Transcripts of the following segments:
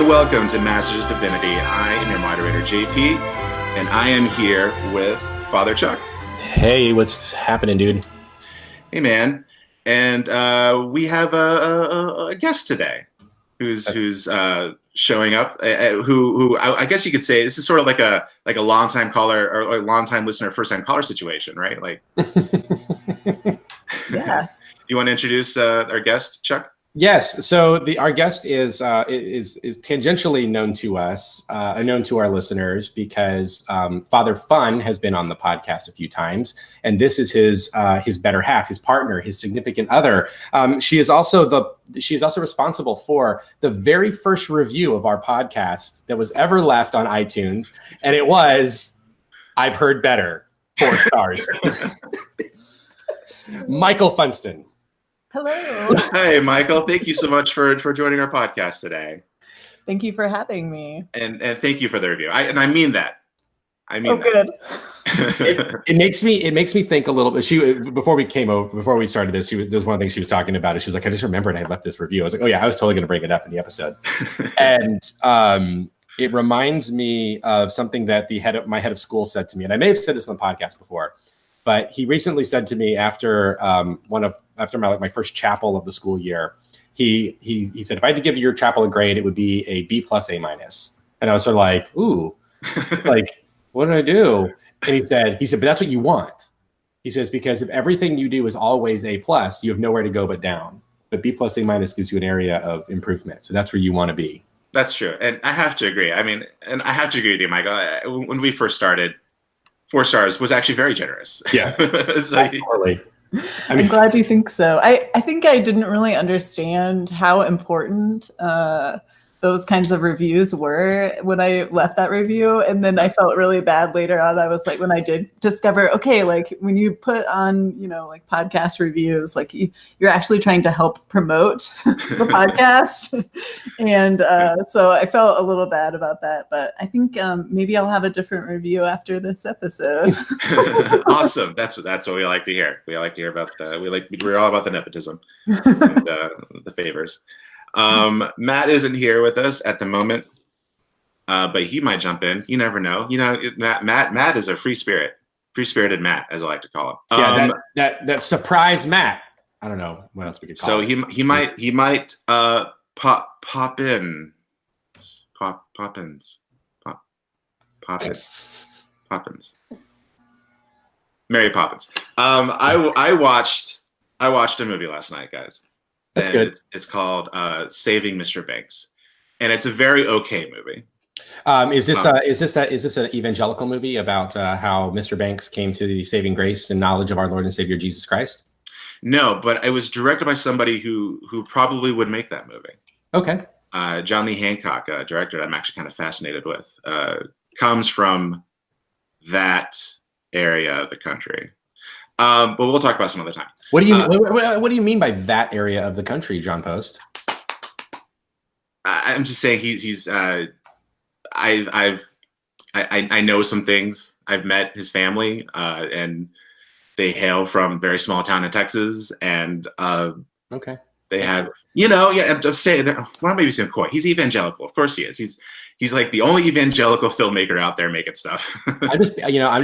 and welcome to Masters of Divinity. I am your moderator, JP, and I am here with Father Chuck. Hey, what's happening, dude? Hey, man. And we have a guest today who's showing up. Who I guess you could say this is sort of like a longtime caller or a longtime listener, first time caller situation, right? Like, yeah. You want to introduce our guest, Chuck? Yes. So our guest is tangentially known to us, known to our listeners, because Father Fun has been on the podcast a few times, and this is his better half, his partner, his significant other. She is also responsible for the very first review of our podcast that was ever left on iTunes, and it was "I've Heard Better," 4 stars. Michael Funston. Hello. Hi, Michael. Thank you so much for joining our podcast today. Thank you for having me. And thank you for the review. I mean that. Good. It makes me think a little bit. Before we started this, there was one thing she was talking about. She was like, I just remembered I left this review. I was like, oh yeah, I was totally going to bring it up in the episode. And it reminds me of something that my head of school said to me, and I may have said this on the podcast before. But he recently said to me after my first chapel of the school year, he said, if I had to give your chapel a grade, it would be a B plus A minus. And I was sort of like, ooh, like, what did I do? And he said, but that's what you want. He says, because if everything you do is always A plus, you have nowhere to go but down. But B plus A minus gives you an area of improvement. So that's where you want to be. That's true. And I have to agree. And I have to agree with you, Michael. When we first started, 4 stars was actually very generous. Yeah, totally. I'm glad you think so. I think I didn't really understand how important those kinds of reviews were when I left that review. And then I felt really bad later on. I was like, when I did discover, okay, like when you put on, like podcast reviews, like you're actually trying to help promote the podcast. And so I felt a little bad about that, but I think maybe I'll have a different review after this episode. Awesome. That's what we like to hear. We like to hear about we're all about the nepotism and the favors. Matt isn't here with us at the moment, but he might jump in. You never know. Matt is a free-spirited Matt, as I like to call him. Yeah, that surprise Matt. I don't know what else we could call him. So he might pop in. Poppins. Mary Poppins. I watched a movie last night, guys. That's good. It's called Saving Mr. Banks, and it's a very okay movie. Is this an evangelical movie about how Mr. Banks came to the saving grace and knowledge of our Lord and Savior Jesus Christ? No, but it was directed by somebody who probably would make that movie. Okay. John Lee Hancock, director I'm actually kind of fascinated with, comes from that area of the country. But we'll talk about some other time. What do you mean by that area of the country, John Post? I'm just saying he's I know some things. I've met his family, and they hail from a very small town in Texas, and okay. They have, I'm just saying, well, I'm maybe saying coy. He's evangelical. Of course he is. He's like the only evangelical filmmaker out there making stuff. I'm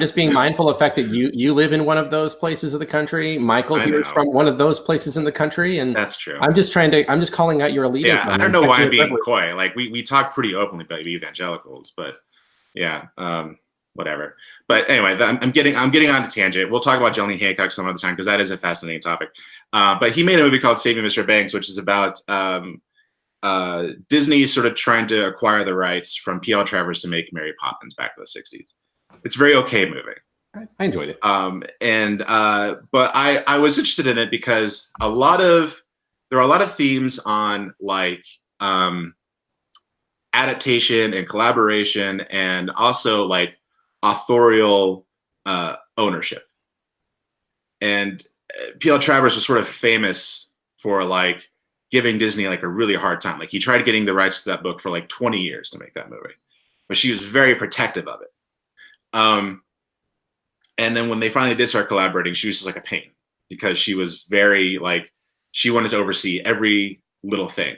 just being mindful of the fact that you live in one of those places of the country. Michael here is from one of those places in the country, and that's true. I'm just calling out your elitism. Yeah, I don't know why I'm being coy. Like we talk pretty openly about evangelicals, but yeah, whatever. But anyway, I'm getting on to tangent. We'll talk about John Lee Hancock some other time because that is a fascinating topic. But he made a movie called Saving Mr. Banks, which is about Disney sort of trying to acquire the rights from P.L. Travers to make Mary Poppins back in the 60s. It's a very okay movie. I enjoyed it. But I was interested in it because there are a lot of themes on like adaptation and collaboration, and also like authorial ownership. And P.L. Travers was sort of famous for like giving Disney like a really hard time. Like he tried getting the rights to that book for like 20 years to make that movie, but she was very protective of it. And then when they finally did start collaborating, she was just like a pain because she was very like, she wanted to oversee every little thing.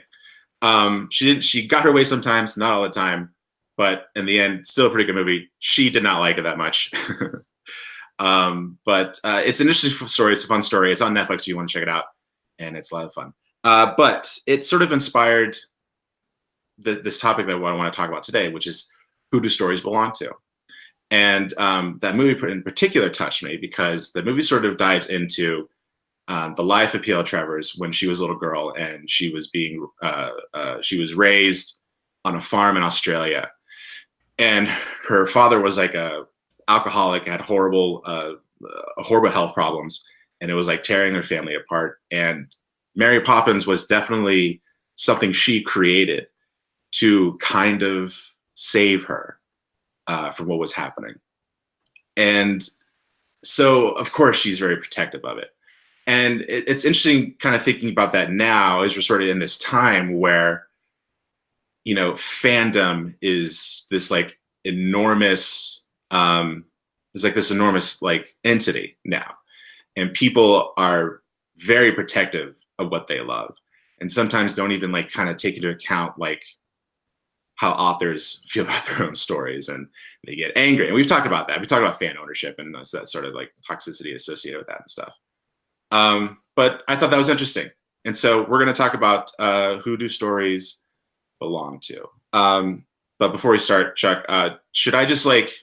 She got her way sometimes, not all the time, but in the end, still a pretty good movie. She did not like it that much. But it's an interesting story. It's a fun story. It's on Netflix if you want to check it out, and it's a lot of fun. But it sort of inspired this topic that I want to talk about today, which is who do stories belong to? And that movie in particular touched me because the movie sort of dives into the life of P.L. Travers when she was a little girl, and she was raised on a farm in Australia, and her father was like a alcoholic, had horrible health problems, and it was like tearing their family apart. And Mary Poppins was definitely something she created to kind of save her from what was happening. And so, of course, she's very protective of it. And it's interesting kind of thinking about that now as we're sort of in this time where, you know, fandom is this like enormous, like entity now. And people are very protective of what they love. And sometimes don't even like kind of take into account like how authors feel about their own stories, and they get angry. And we've talked about that. We talked about fan ownership and that sort of like toxicity associated with that and stuff. But I thought that was interesting. And so we're going to talk about who do stories belong to. But before we start, Chuck, should I just like,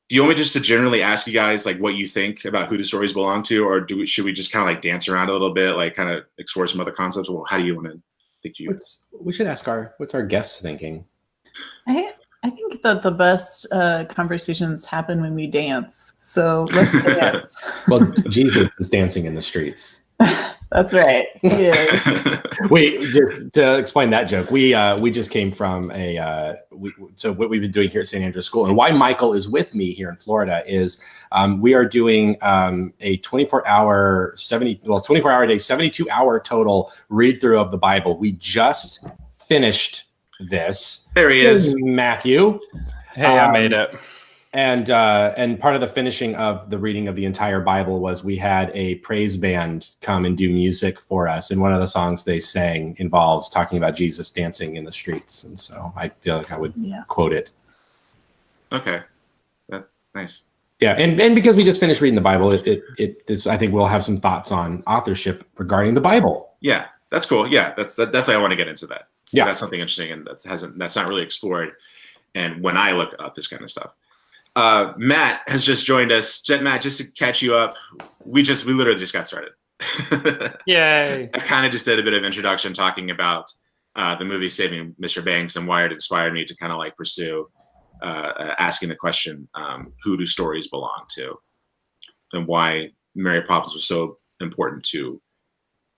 do you want me just to generally ask you guys like what you think about who do stories belong to, or should we just kind of like dance around a little bit, like kind of explore some other concepts? Well, how do you want to think we should ask what's our guests thinking? I think that the best conversations happen when we dance. So let's dance. Well, Jesus is dancing in the streets. That's right. Yeah. Wait, just to explain that joke, we just came from so what we've been doing here at St. Andrew's School, and why Michael is with me here in Florida is we are doing a 24-hour a day, 72-hour total read through of the Bible. We just finished this. There he is, Matthew. Hey, I made it. And part of the finishing of the reading of the entire Bible was we had a praise band come and do music for us. And one of the songs they sang involves talking about Jesus dancing in the streets. And so I feel like I would quote it. Okay. Nice. Yeah. And because we just finished reading the Bible, I think we'll have some thoughts on authorship regarding the Bible. Yeah, that's cool. Yeah, that's definitely, I want to get into that. Yeah. That's something interesting and that's not really explored. And when I look up this kind of stuff. Matt has just joined us. Matt, just to catch you up, we literally just got started. Yay! I kind of just did a bit of introduction talking about the movie Saving Mr. Banks and why it inspired me to kind of like pursue asking the question, who do stories belong to, and why Mary Poppins was so important to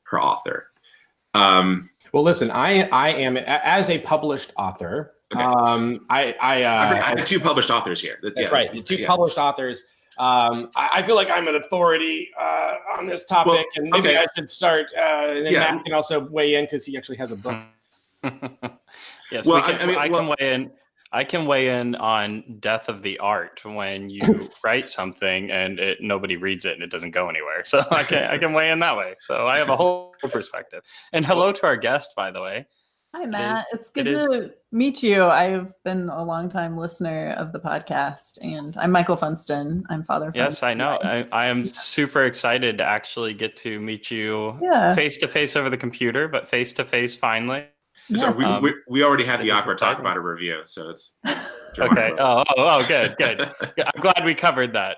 her author. Well, listen, I am, as a published author. Okay. I have two published authors here. That's right. The two published authors. I feel like I'm an authority on this topic, and maybe I should start. And then Matt can also weigh in because he actually has a book. Yes, well, I can weigh in. I can weigh in on death of the art when you write something and nobody reads it and it doesn't go anywhere. So I can weigh in that way. So I have a whole perspective. And hello to our guest, by the way. Hi, Matt. It's good to meet you. I've been a longtime listener of the podcast, and I'm Michael Funston. I'm Father Funston. Yes, I know. I am super excited to actually get to meet you face-to-face over the computer, but face-to-face finally. Yeah. So we already had the awkward talk about a review, so it's... Okay. Oh, good. I'm glad we covered that.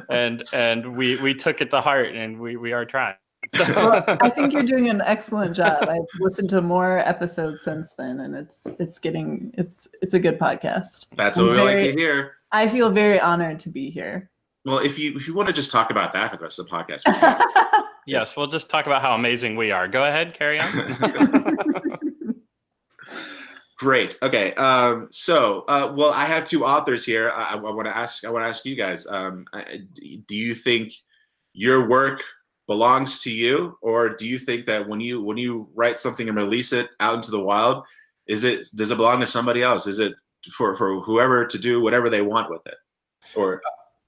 And we took it to heart, and we are trying. Well, I think you're doing an excellent job. I've listened to more episodes since then, and it's a good podcast. That's what we like to hear. I feel very honored to be here. Well, if you want to just talk about that for the rest of the podcast. Yes, we'll just talk about how amazing we are. Go ahead, carry on. Great. Okay. So I have two authors here. I want to ask you guys. Do you think your work belongs to you, or do you think that when you write something and release it out into the wild, does it belong to somebody else? Is it for whoever to do whatever they want with it? Or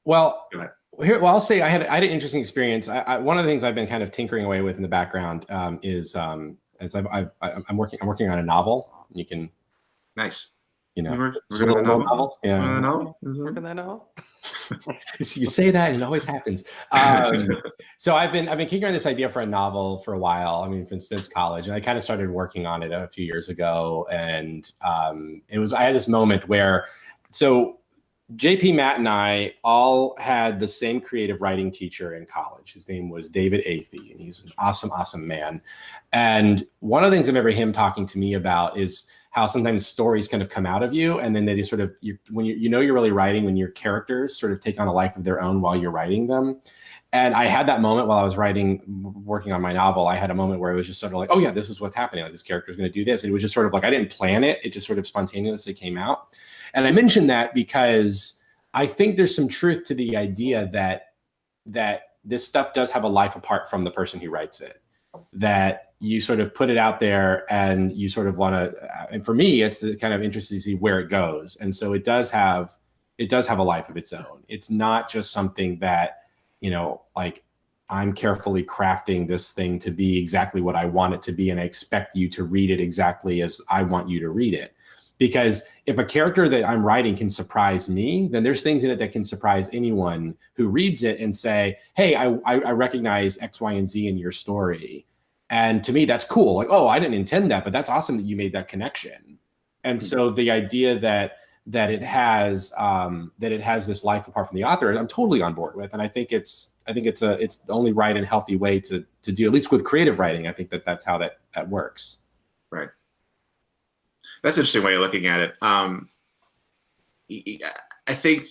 I'll say I had an interesting experience. One of the things I've been kind of tinkering away with in the background is as I'm working on a novel. You can nice. You know, we're gonna novel. Yeah, working that out. You say that, and it always happens. So I've been kicking around this idea for a novel for a while. I mean, since college, and I kind of started working on it a few years ago. And I had this moment where, so JP, Matt, and I all had the same creative writing teacher in college. His name was David Athey, and he's an awesome, awesome man. And one of the things I remember him talking to me about is how sometimes stories kind of come out of you, and then they sort of, when you're really writing, when your characters sort of take on a life of their own while you're writing them. And I had that moment while I was working on my novel. I had a moment where it was just sort of like, oh yeah, this is what's happening. Like, this character is going to do this. And it was just sort of like, I didn't plan it. It just sort of spontaneously came out. And I mentioned that because I think there's some truth to the idea that this stuff does have a life apart from the person who writes it. That you sort of put it out there and you sort of want to, and for me, it's kind of interesting to see where it goes. And so it does have a life of its own. It's not just something that, like, I'm carefully crafting this thing to be exactly what I want it to be, and I expect you to read it exactly as I want you to read it. Because if a character that I'm writing can surprise me, then there's things in it that can surprise anyone who reads it and say, hey, I recognize X, Y, and Z in your story. And to me, that's cool. Like, oh, I didn't intend that, but that's awesome that you made that connection. And so the idea that it has this life apart from the author, I'm totally on board with. And I think it's the only right and healthy way to do, at least with creative writing. I think that's how that works. Right. That's an interesting way of looking at it. I think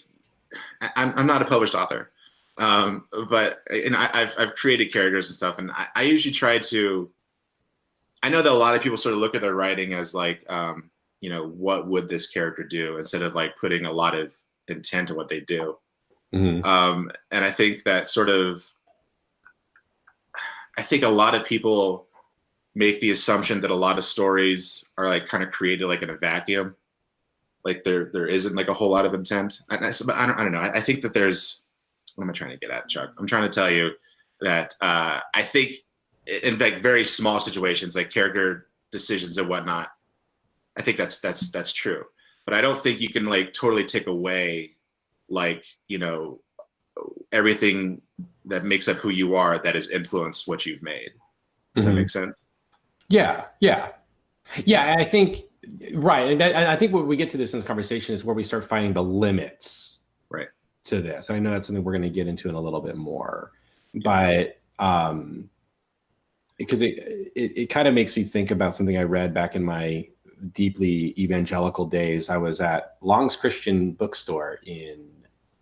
I'm not a published author, but I've created characters and stuff, and I usually try to. I know that a lot of people sort of look at their writing as like, what would this character do, instead of like putting a lot of intent in what they do. Mm-hmm. And I think that I think a lot of people make the assumption that a lot of stories are like kind of created like in a vacuum, like there isn't like a whole lot of intent. I don't know. I think that there's, what am I trying to get at, Chuck? I'm trying to tell you that I think in fact very small situations like character decisions and whatnot, I think that's true. But I don't think you can like totally take away like everything that makes up who you are that has influenced what you've made. Does that make sense? Yeah. I think, right. And I think when we get to this in this conversation is where we start finding the limits, right, to this. I know that's something we're going to get into in a little bit more, but because it kind of makes me think about something I read back in my deeply evangelical days. I was at Long's Christian Bookstore in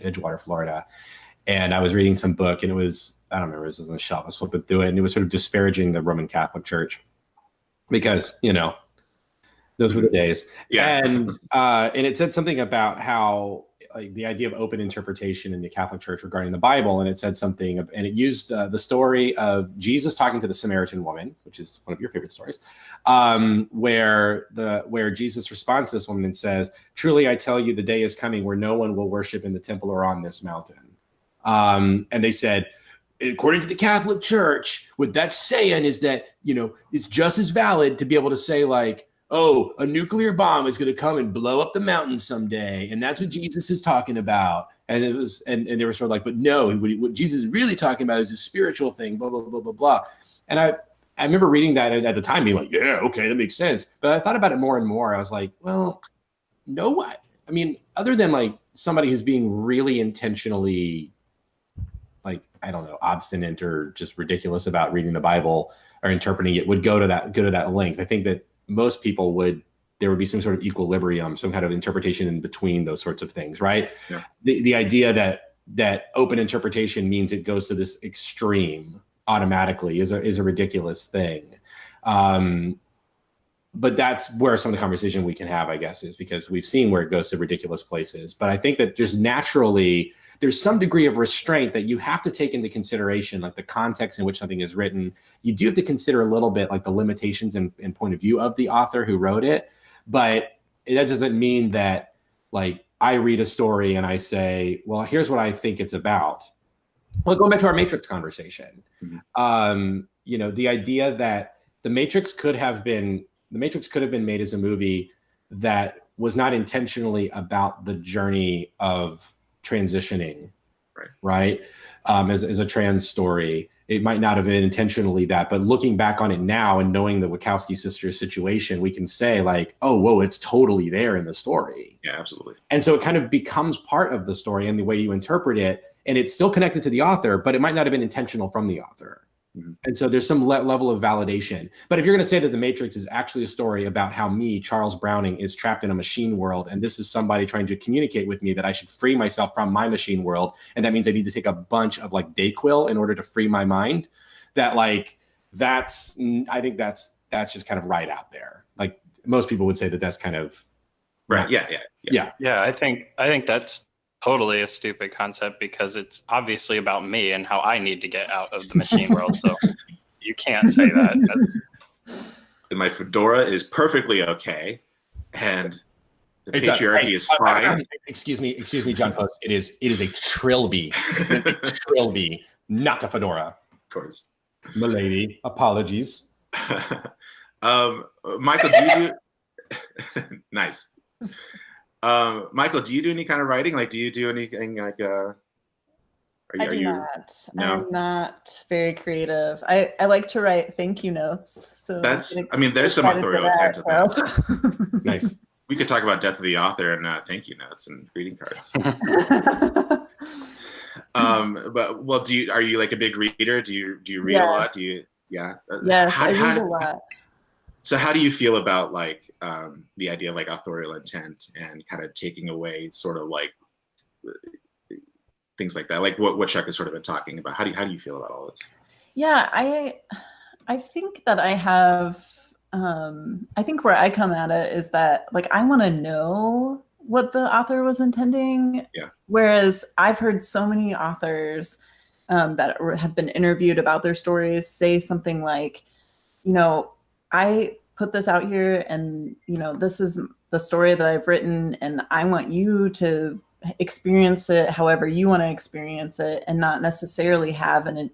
Edgewater, Florida, and I was reading some book, and it was, I don't remember, it was on the shelf. I was flipping through it, and it was sort of disparaging the Roman Catholic Church because, those were the days. Yeah. And it said something about how, like, the idea of open interpretation in the Catholic Church regarding the Bible. And it said something, and it used the story of Jesus talking to the Samaritan woman, which is one of your favorite stories, where Jesus responds to this woman and says, "Truly, I tell you, the day is coming where no one will worship in the temple or on this mountain." And they said, according to the Catholic Church, what that's saying is that, it's just as valid to be able to say, like, oh, a nuclear bomb is going to come and blow up the mountain someday, and that's what Jesus is talking about. And it was, and they were sort of like, but no, what Jesus is really talking about is a spiritual thing, blah, blah, blah, blah, blah. And I remember reading that at the time being like, yeah, okay, that makes sense. But I thought about it more and more. I was like, well, no, I mean, other than like somebody who's being really intentionally, like, I don't know, obstinate or just ridiculous about reading the Bible or interpreting it, would go to that length. I think that most people there would be some sort of equilibrium, some kind of interpretation in between those sorts of things, right? Yeah. The idea that open interpretation means it goes to this extreme automatically is a ridiculous thing. But that's where some of the conversation we can have, I guess, is because we've seen where it goes to ridiculous places. But I think that there's some degree of restraint that you have to take into consideration, like the context in which something is written. You do have to consider a little bit like the limitations and point of view of the author who wrote it. But that doesn't mean that, like, I read a story and I say, well, here's what I think it's about. Well, going back to our Matrix conversation, the idea that The Matrix could have been made as a movie that was not intentionally about the journey of transitioning, right? As a trans story. It might not have been intentionally that, but looking back on it now and knowing the Wachowski sisters situation, we can say like, oh, whoa, it's totally there in the story. Yeah, absolutely. And so it kind of becomes part of the story and the way you interpret it. And it's still connected to the author, but it might not have been intentional from the author. Mm-hmm. And so there's some level of validation. But if you're going to say that The Matrix is actually a story about how me, Charles Browning, is trapped in a machine world, and this is somebody trying to communicate with me that I should free myself from my machine world, and that means I need to take a bunch of like Dayquil in order to free my mind, that like I think that's just kind of right out there. Like most people would say that that's kind of right. Yeah. I think that's totally a stupid concept because it's obviously about me and how I need to get out of the machine world. So you can't say that. My fedora is perfectly okay, and the patriarchy is fine. Excuse me, John Post. It is a trilby, trilby, not a fedora. Of course, milady. Apologies. Michael, do you do nice? Michael, do you do any kind of writing? Like, do you do anything like? I do not. No? I'm not very creative. I like to write thank you notes. So that's. I mean, there's some authorial intent to that. Nice. We could talk about death of the author and thank you notes and greeting cards. But well, are you like a big reader? Do you read a lot? Yeah. Yes, I read a lot. So how do you feel about like the idea of like authorial intent and kind of taking away sort of like things like that? Like what Chuck has sort of been talking about. How do you feel about all this? Yeah, I think that I have I think where I come at it is that like I want to know what the author was intending. Yeah. Whereas I've heard so many authors that have been interviewed about their stories say something like, I put this out here and, this is the story that I've written and I want you to experience it however you want to experience it and not necessarily have a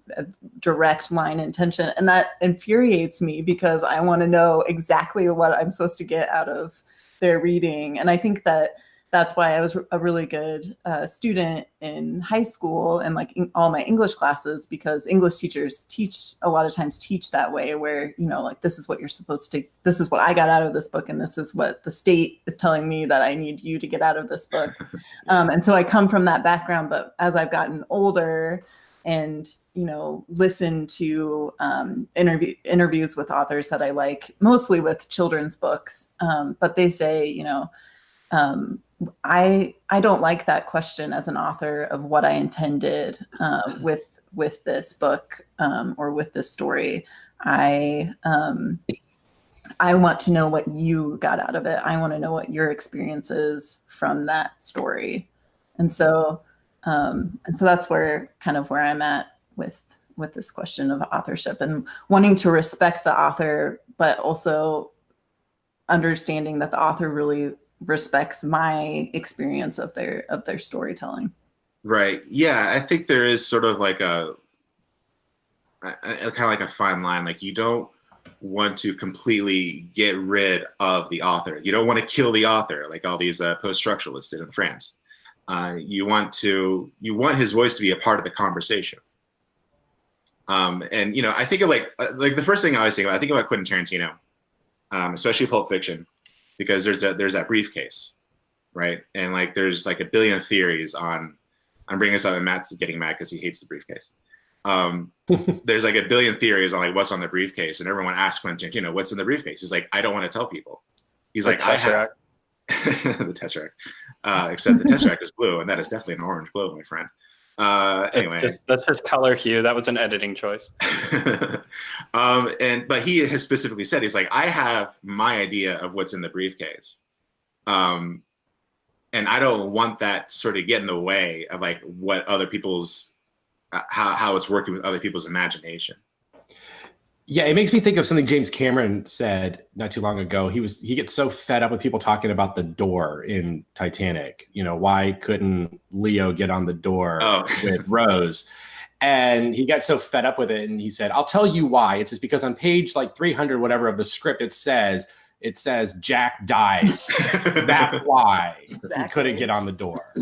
direct line intention. And that infuriates me because I want to know exactly what I'm supposed to get out of their reading. And I think that's why I was a really good student in high school and like in all my English classes, because English teachers a lot of times teach that way where, like this is what you're supposed to, this is what I got out of this book. And this is what the state is telling me that I need you to get out of this book. And so I come from that background, but as I've gotten older and, listen to interviews with authors that I like, mostly with children's books, but they say, I don't like that question as an author of what I intended with this book or with this story. I want to know what you got out of it. I want to know what your experience is from that story, and so that's where I'm at with this question of authorship and wanting to respect the author, but also understanding that the author really respects my experience of their storytelling. Right. Yeah. I think there is sort of like a kind of like a fine line. Like you don't want to completely get rid of the author. You don't want to kill the author like all these post-structuralists did in France. You want his voice to be a part of the conversation. And I think of like the first thing I always think about, I think about Quentin Tarantino, especially Pulp Fiction. Because there's that briefcase, right? And like there's like a billion theories on. I'm bringing this up, and Matt's getting mad because he hates the briefcase. There's like a billion theories on like what's on the briefcase, and everyone asks Quentin, what's in the briefcase? He's like, I don't want to tell people. He's like, I have the Tesseract, except the Tesseract is blue, and that is definitely an orange glow, my friend. Anyway, that's just color hue. That was an editing choice. But he has specifically said, he's like, I have my idea of what's in the briefcase. And I don't want that to sort of get in the way of like what other people's, how it's working with other people's imagination. Yeah, it makes me think of something James Cameron said not too long ago. He gets so fed up with people talking about the door in Titanic. Why couldn't Leo get on the door with Rose? And he got so fed up with it, and he said, "I'll tell you why. It's just because on page like 300, whatever of the script, it says Jack dies. That's why he couldn't get on the door."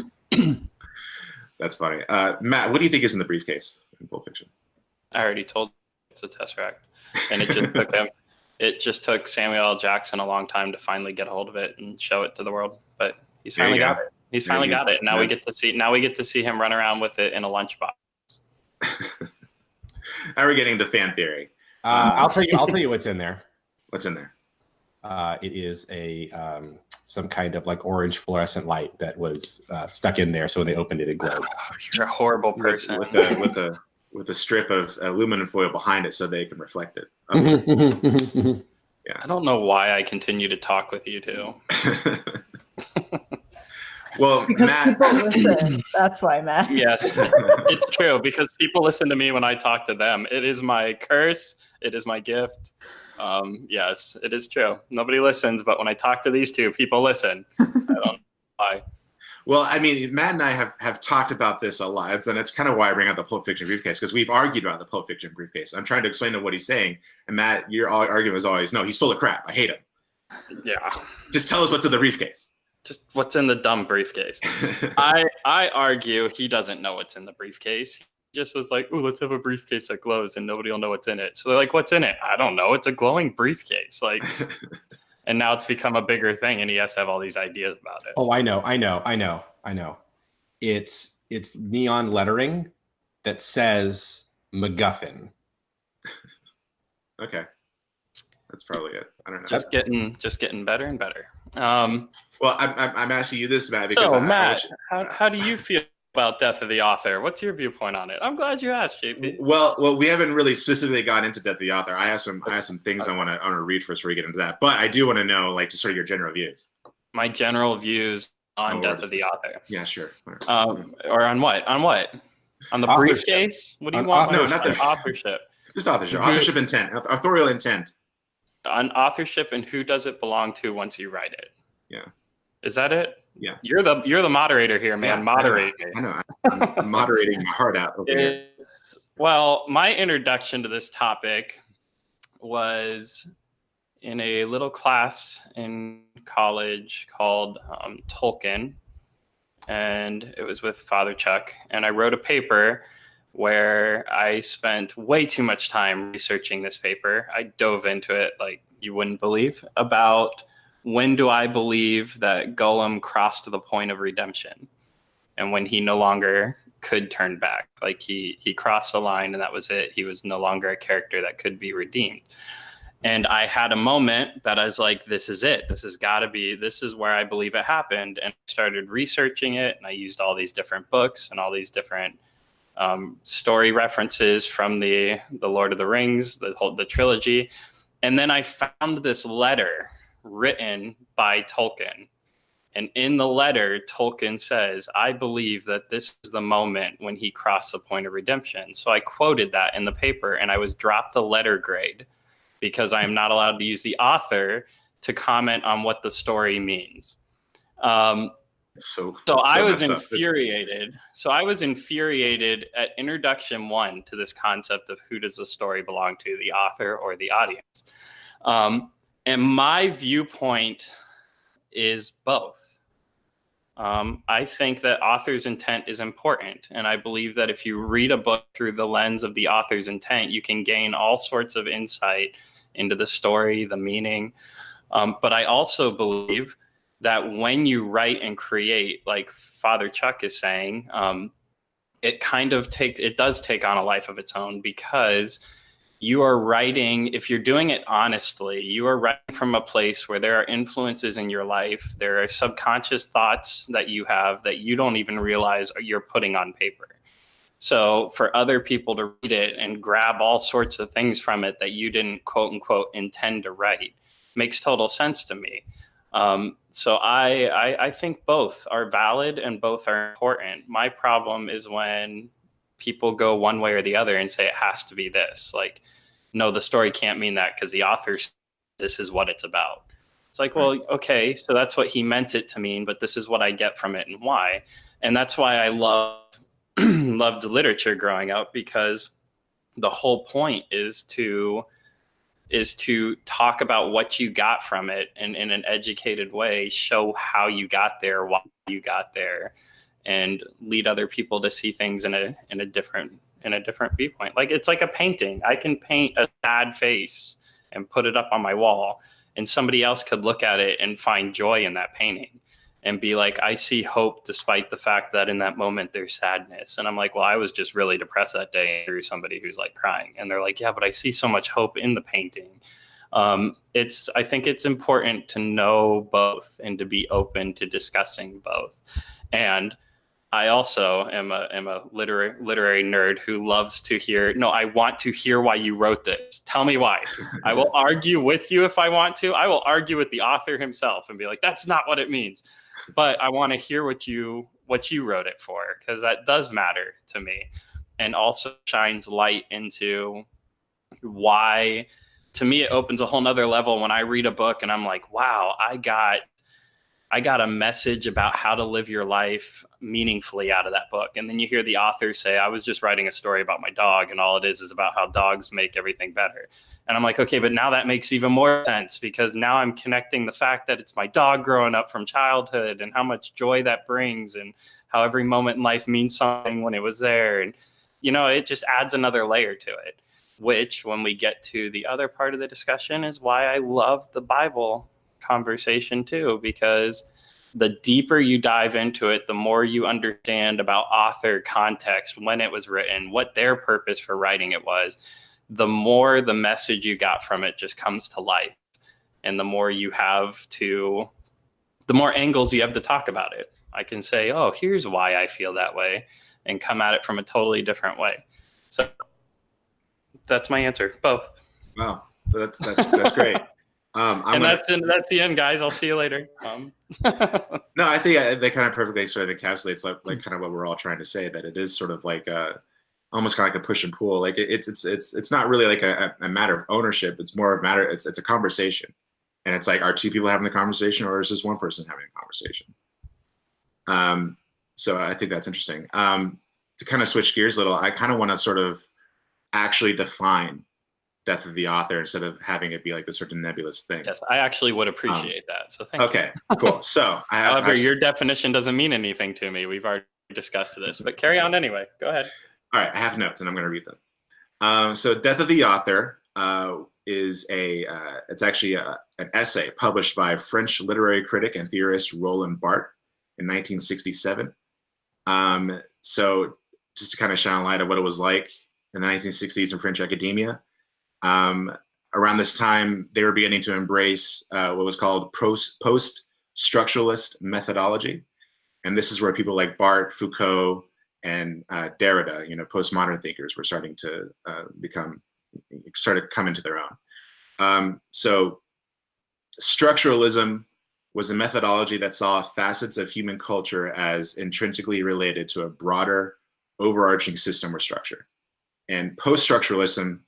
That's funny. Matt, what do you think is in the briefcase in Pulp Fiction? I already told you it's a Tesseract, and it just took him. It just took Samuel L. Jackson a long time to finally get a hold of it and show it to the world, but he's finally got it. He's finally got it. Now we get to see. Now we get to see him run around with it in a lunchbox. Now we're getting into fan theory. I'll tell you what's in there. What's in there? It is some kind of like orange fluorescent light that was stuck in there. So when they opened it, it glowed. Oh, you're a horrible person. With a strip of aluminum foil behind it, so they can reflect it. Yeah. I don't know why I continue to talk with you two. Well, because Matt, people listen. That's why, Matt. Yes, it's true, because people listen to me when I talk to them. It is my curse. It is my gift. Yes, it is true. Nobody listens, but when I talk to these two, people listen. I don't know why. Well, I mean, Matt and I have talked about this a lot, and it's kind of why I bring up the Pulp Fiction briefcase, because we've argued about the Pulp Fiction briefcase. I'm trying to explain to what he's saying, and Matt, your argument is always, no, he's full of crap. I hate him. Yeah. Just tell us what's in the briefcase. Just what's in the dumb briefcase. I argue he doesn't know what's in the briefcase. He just was like, "Ooh, let's have a briefcase that glows and nobody will know what's in it." So they're like, "What's in it?" I don't know. It's a glowing briefcase. Like, and now it's become a bigger thing, and he has to have all these ideas about it. Oh, I know. It's neon lettering that says MacGuffin. Okay. That's probably it. I don't know. Just getting better and better. Well, I'm asking you this, Matt, because Matt, how do you feel about Death of the Author? What's your viewpoint on it? I'm glad you asked, JP. Well, we haven't really specifically gone into Death of the Author. I have some things I want to read first before we get into that, but I do want to know, like, just sort of your general views. My general views on Death of the Author. Yeah, sure. Or on what? On what? On the briefcase? What do you want? No, not the authorship. Just authorship. Authorship intent. Authorial intent. On authorship and who does it belong to once you write it? Yeah. Is that it? Yeah. You're the moderator here, man. Yeah, moderate me. I know. I'm moderating my heart out over here. Well, my introduction to this topic was in a little class in college called Tolkien, and it was with Father Chuck, and I wrote a paper where I spent way too much time researching this paper. I dove into it like you wouldn't believe, about when do I believe that Gollum crossed the point of redemption and when he no longer could turn back. Like he crossed the line and that was it. He was no longer a character that could be redeemed. And I had a moment that I was like, this is it. This is where I believe it happened. And I started researching it, and I used all these different books and all these different story references from the Lord of the Rings, the trilogy. And then I found this letter written by Tolkien. And in the letter, Tolkien says, I believe that this is the moment when he crossed the point of redemption. So I quoted that in the paper, and I was dropped a letter grade because I am not allowed to use the author to comment on what the story means. So I was infuriated. So I was infuriated at introduction 1 to this concept of who does the story belong to, the author or the audience. And my viewpoint is both. I think that author's intent is important. And I believe that if you read a book through the lens of the author's intent, you can gain all sorts of insight into the story, the meaning. But I also believe that when you write and create, like Father Chuck is saying, it does take on a life of its own, because you are writing, if you're doing it honestly, you are writing from a place where there are influences in your life. There are subconscious thoughts that you have that you don't even realize you're putting on paper. So for other people to read it and grab all sorts of things from it that you didn't, quote unquote, intend to write makes total sense to me. So I think both are valid and both are important. My problem is when people go one way or the other and say it has to be this. Like, no, the story can't mean that because the author, this is what it's about. It's like, well, okay, so that's what he meant it to mean, but this is what I get from it and why. And that's why I love and loved literature growing up, because the whole point is to talk about what you got from it, and in an educated way, show how you got there, why you got there, and lead other people to see things in a different viewpoint. Like, it's like a painting. I can paint a sad face and put it up on my wall, and somebody else could look at it and find joy in that painting and be like, I see hope despite the fact that in that moment there's sadness. And I'm like, well, I was just really depressed that day, through somebody who's like crying. And they're like, yeah, but I see so much hope in the painting. I think it's important to know both and to be open to discussing both. And I also am a literary nerd who loves to hear, no, I want to hear why you wrote this. Tell me why. I will argue with you if I want to. I will argue with the author himself and be like, that's not what it means. But I want to hear what you wrote it for, because that does matter to me, and also shines light into why, to me, it opens a whole nother level when I read a book and I'm like, wow, I got a message about how to live your life meaningfully out of that book. And then you hear the author say, I was just writing a story about my dog, and all it is about how dogs make everything better. And I'm like, okay, but now that makes even more sense, because now I'm connecting the fact that it's my dog growing up from childhood, and how much joy that brings, and how every moment in life means something when it was there. And, it just adds another layer to it, which, when we get to the other part of the discussion, is why I love the Bible conversation too, because the deeper you dive into it, the more you understand about author context, when it was written, what their purpose for writing it was, the more the message you got from it just comes to life. And the more angles you have to talk about it. I can say, oh, here's why I feel that way, and come at it from a totally different way. So that's my answer. Both. Wow. That's great. That's the end, guys. I'll see you later. No, I think that kind of perfectly sort of encapsulates like kind of what we're all trying to say, that it is sort of like almost kind of like a push and pull. Like it's not really like a matter of ownership. It's more of a matter. It's a conversation, and it's like, are two people having the conversation, or is just one person having a conversation? So I think that's interesting. To kind of switch gears a little, I kind of want to sort of actually define death of the author instead of having it be like this sort of nebulous thing. Yes, I actually would appreciate that. So thank you. Okay, cool. So however, your definition doesn't mean anything to me. We've already discussed this, but carry on anyway. Go ahead. All right, I have notes and I'm going to read them. So death of the author is it's actually an essay published by French literary critic and theorist Roland Barthes in 1967. So just to kind of shine a light on what it was like in the 1960s in French academia, around this time, they were beginning to embrace what was called post-structuralist methodology. And this is where people like Barthes, Foucault, and Derrida, postmodern thinkers, were starting to come into their own. So structuralism was a methodology that saw facets of human culture as intrinsically related to a broader, overarching system or structure. And post-structuralism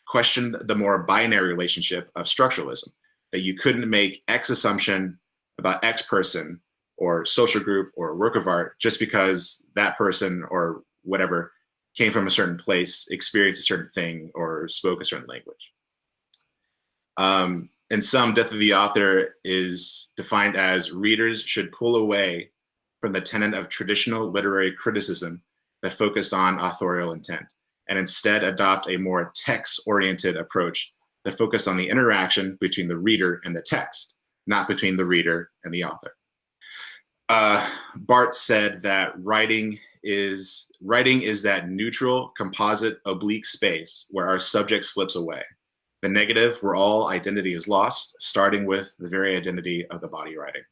questioned the more binary relationship of structuralism, that you couldn't make X assumption about X person or social group or work of art just because that person or whatever came from a certain place, experienced a certain thing, or spoke a certain language. In some, death of the author is defined as readers should pull away from the tenet of traditional literary criticism that focused on authorial intent, and instead adopt a more text-oriented approach that focused on the interaction between the reader and the text, not between the reader and the author. Barthes said that writing is that neutral, composite, oblique space where our subject slips away. The negative, where all identity is lost, starting with the very identity of the body writing.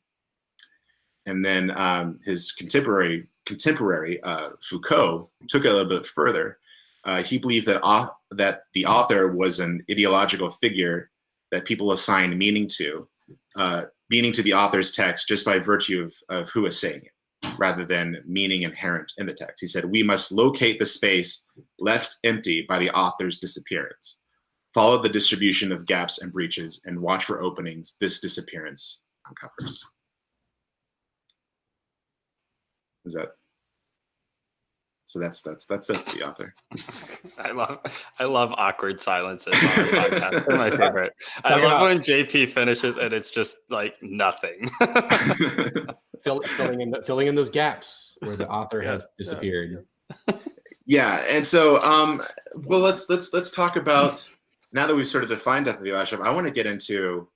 And then his contemporary Foucault took it a little bit further. He believed that the author was an ideological figure that people assign meaning to the author's text just by virtue of who is saying it, rather than meaning inherent in the text. He said, we must locate the space left empty by the author's disappearance, follow the distribution of gaps and breaches, and watch for openings this disappearance uncovers. Is that So that's the author. I love awkward silences on our podcast. They're my favorite. I love when JP finishes and it's just like nothing. filling in those gaps where the author has disappeared. Yeah, and so well, let's talk about, now that we've sort of defined death of the authorship, I want to get into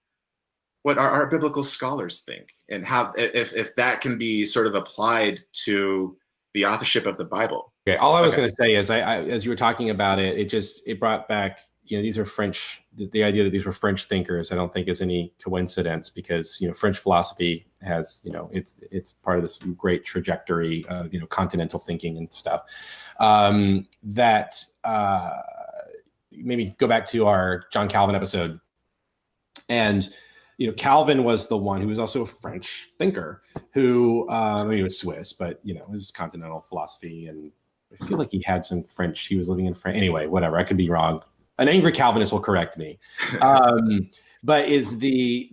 what our biblical scholars think, and how if that can be sort of applied to the authorship of the Bible. Okay. All I was going to say is, I as you were talking about it, it brought back, these are French. The idea that these were French thinkers, I don't think is any coincidence, because French philosophy has it's part of this great trajectory of continental thinking and stuff. That maybe go back to our John Calvin episode, and Calvin was the one who was also a French thinker who, he was Swiss, but it was continental philosophy, and I feel like he had some French. He was living in France. Anyway, whatever. I could be wrong. An angry Calvinist will correct me. But is he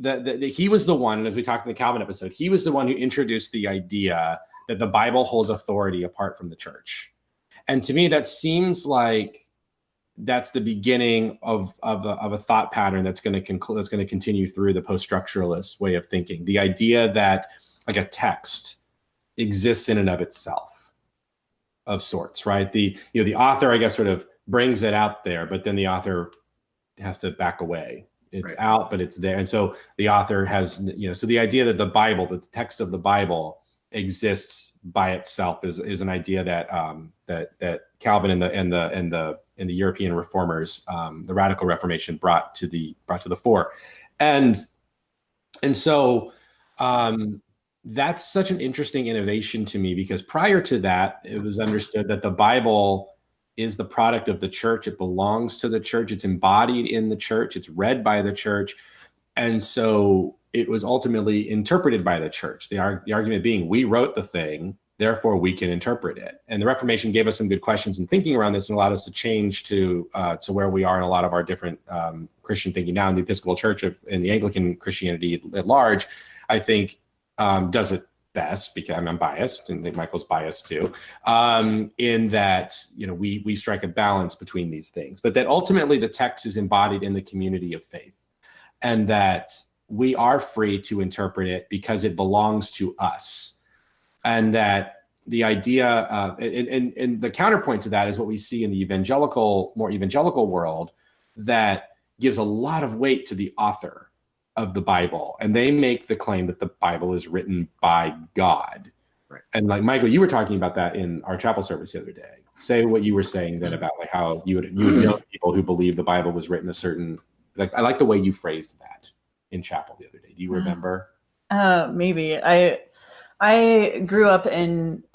was the one, and as we talked in the Calvin episode, he was the one who introduced the idea that the Bible holds authority apart from the church. And to me, that seems like that's the beginning of a thought pattern that's going to continue through the post-structuralist way of thinking. The idea that like a text exists in and of itself, of sorts, right? The author, I guess, sort of brings it out there, but then the author has to back away. It's right out, but it's there, and so the author has, so the idea that the text of the Bible exists by itself is an idea that Calvin and the European reformers, the Radical Reformation, brought to the fore, and so that's such an interesting innovation to me, because prior to that, it was understood that the Bible is the product of the church. It belongs to the church. It's embodied in the church. It's read by the church, and so it was ultimately interpreted by the church. The argument being, we wrote the thing, therefore we can interpret it. And the Reformation gave us some good questions and thinking around this, and allowed us to change to where we are in a lot of our different Christian thinking now. In the Episcopal Church and the Anglican Christianity at large, I think does it best, because I'm biased, and I think Michael's biased too, in that we strike a balance between these things, but that ultimately the text is embodied in the community of faith, and that we are free to interpret it because it belongs to us. And that the idea and the counterpoint to that is what we see in the more evangelical world, that gives a lot of weight to the author of the Bible, and they make the claim that the Bible is written by God. Right. And like Michael, you were talking about that in our chapel service the other day. Say what you were saying then about like how you would know people who believe the Bible was written a certain, like, I like the way you phrased that in chapel the other day. Do you remember? Maybe. I grew up in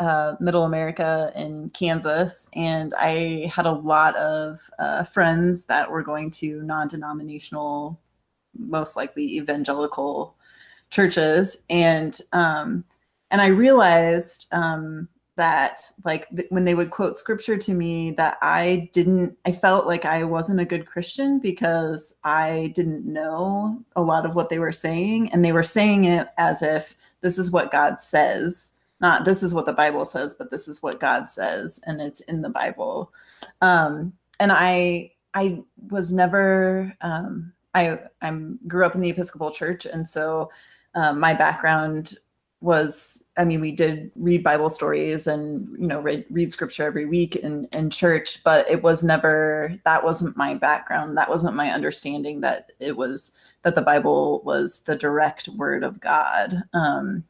Middle America in Kansas, and I had a lot of friends that were going to non-denominational, most likely evangelical churches, and I realized that when they would quote scripture to me, that I felt like I wasn't a good Christian because I didn't know a lot of what they were saying, and they were saying it as if this is what God says, not this is what the Bible says, but this is what God says, and it's in the Bible. And I was never I grew up in the Episcopal Church, and so my background was, we did read Bible stories and read scripture every week in church, but it was never, that wasn't my background. That wasn't my understanding that the Bible was the direct word of God. And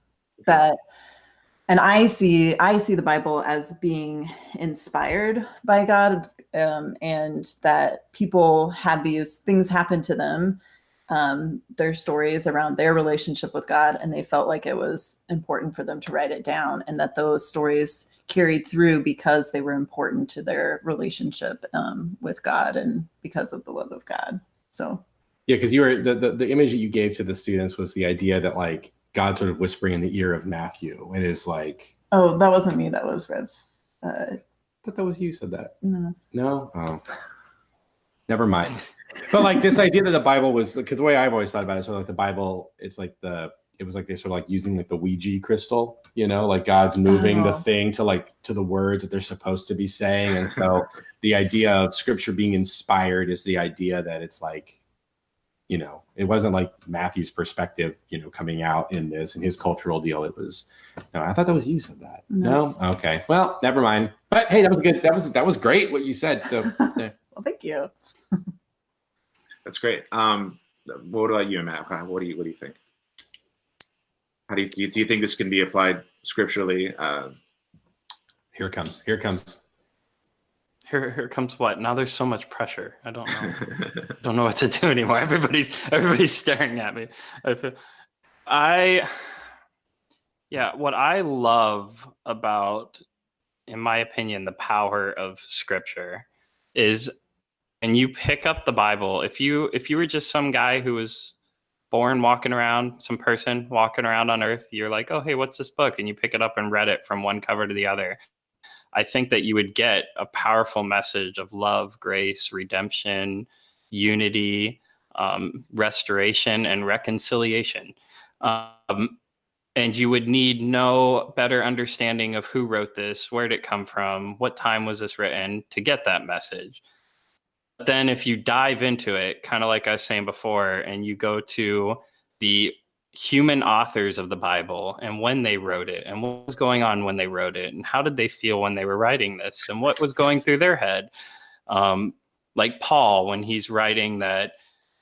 I see the Bible as being inspired by God, and that people had these things happen to them, their stories around their relationship with God, and they felt like it was important for them to write it down, and that those stories carried through because they were important to their relationship with God and because of the love of God. So yeah, because you were the image that you gave to the students was the idea that like God sort of whispering in the ear of Matthew, and is like, oh, that wasn't me, that was Rev. I thought that was you said that. No. Oh, never mind. But like this idea that the Bible was, because the way I've always thought about it, so like the Bible, it's like the it was like they're sort of like using like the Ouija crystal, you know, like God's moving the thing to the words that they're supposed to be saying. And so the idea of scripture being inspired is the idea that it's like, you know, it wasn't like Matthew's perspective, you know, coming out in this and his cultural deal. It was, no, I thought that was you said that. No? Okay. Well, never mind. But hey, that was good. That was great what you said. So well, thank you. That's great. What about you, Matt? What do you think? How do you think this can be applied scripturally? Here it comes. Here comes what? Now there's so much pressure. I don't know. Don't know what to do anymore. Everybody's staring at me. What I love about, in my opinion, the power of scripture is, and you pick up the Bible, if you were just some guy who was born walking around, some person walking around on earth, you're like, oh, hey, what's this book? And you pick it up and read it from one cover to the other. I think that you would get a powerful message of love, grace, redemption, unity, restoration, and reconciliation. And you would need no better understanding of who wrote this, where did it come from, what time was this written, to get that message. But then if you dive into it, kind of like I was saying before, and you go to the human authors of the Bible and when they wrote it and what was going on when they wrote it and how did they feel when they were writing this and what was going through their head. Like Paul, when he's writing that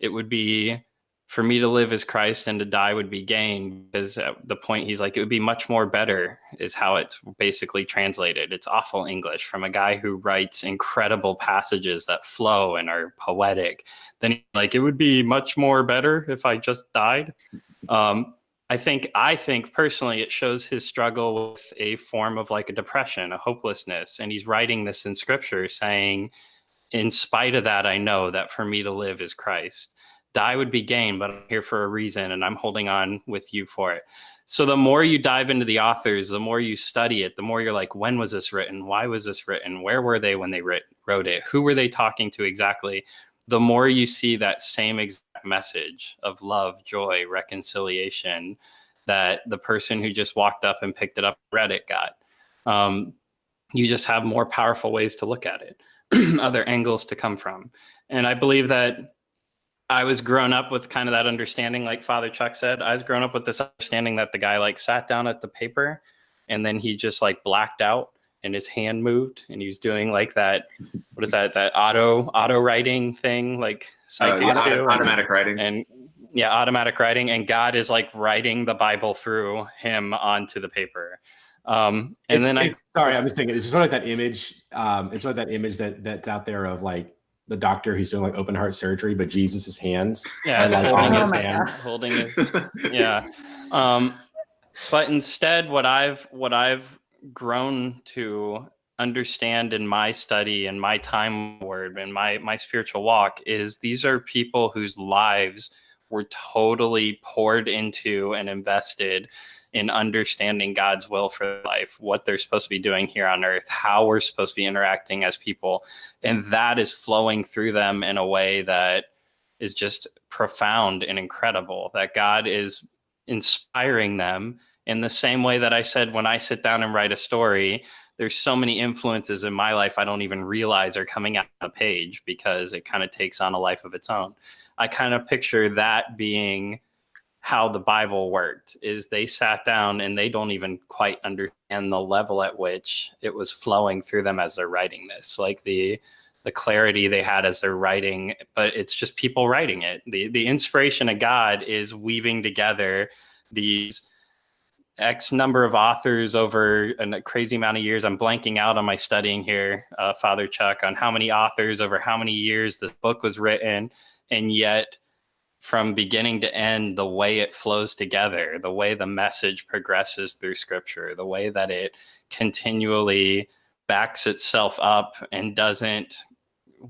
it would be, for me to live as Christ and to die would be gain, because at the point he's like, it would be much more better, is how it's basically translated. It's awful English from a guy who writes incredible passages that flow and are poetic. Then he's like, it would be much more better if I just died. I think personally, it shows his struggle with a form of like a depression, a hopelessness. And he's writing this in scripture saying, in spite of that, I know that for me to live is Christ. Die would be gain, but I'm here for a reason and I'm holding on with you for it. So the more you dive into the authors, the more you study it, the more you're like, when was this written? Why was this written? Where were they when they wrote it? Who were they talking to exactly? The more you see that same exact message of love, joy, reconciliation that the person who just walked up and picked it up and read it got. You just have more powerful ways to look at it, other angles to come from. And I believe that I was grown up with kind of that understanding, like Father Chuck said. I was grown up with this understanding that the guy like sat down at the paper and then he just like blacked out and his hand moved and he was doing like that, what is that auto writing thing, like automatic writing. And yeah, automatic writing. And God is like writing the Bible through him onto the paper. I'm just thinking, it's sort of that image. It's sort of that image that's out there of like the doctor who's doing like open heart surgery, but Jesus's hands. Yeah, like holding his yeah. But instead, what I've grown to understand in my study and my time word and my spiritual walk is these are people whose lives were totally poured into and invested in understanding God's will for life, what they're supposed to be doing here on earth, how we're supposed to be interacting as people. And that is flowing through them in a way that is just profound and incredible, that God is inspiring them in the same way that I said, when I sit down and write a story, there's so many influences in my life I don't even realize are coming out on the page because it kind of takes on a life of its own. I kind of picture that being how the Bible worked, is they sat down and they don't even quite understand the level at which it was flowing through them as they're writing this, like the clarity they had as they're writing, but it's just people writing it. The inspiration of God is weaving together these X number of authors over a crazy amount of years. I'm blanking out on my studying here, Father Chuck, on how many authors over how many years the book was written. And yet from beginning to end, the way it flows together, the way the message progresses through scripture, the way that it continually backs itself up and doesn't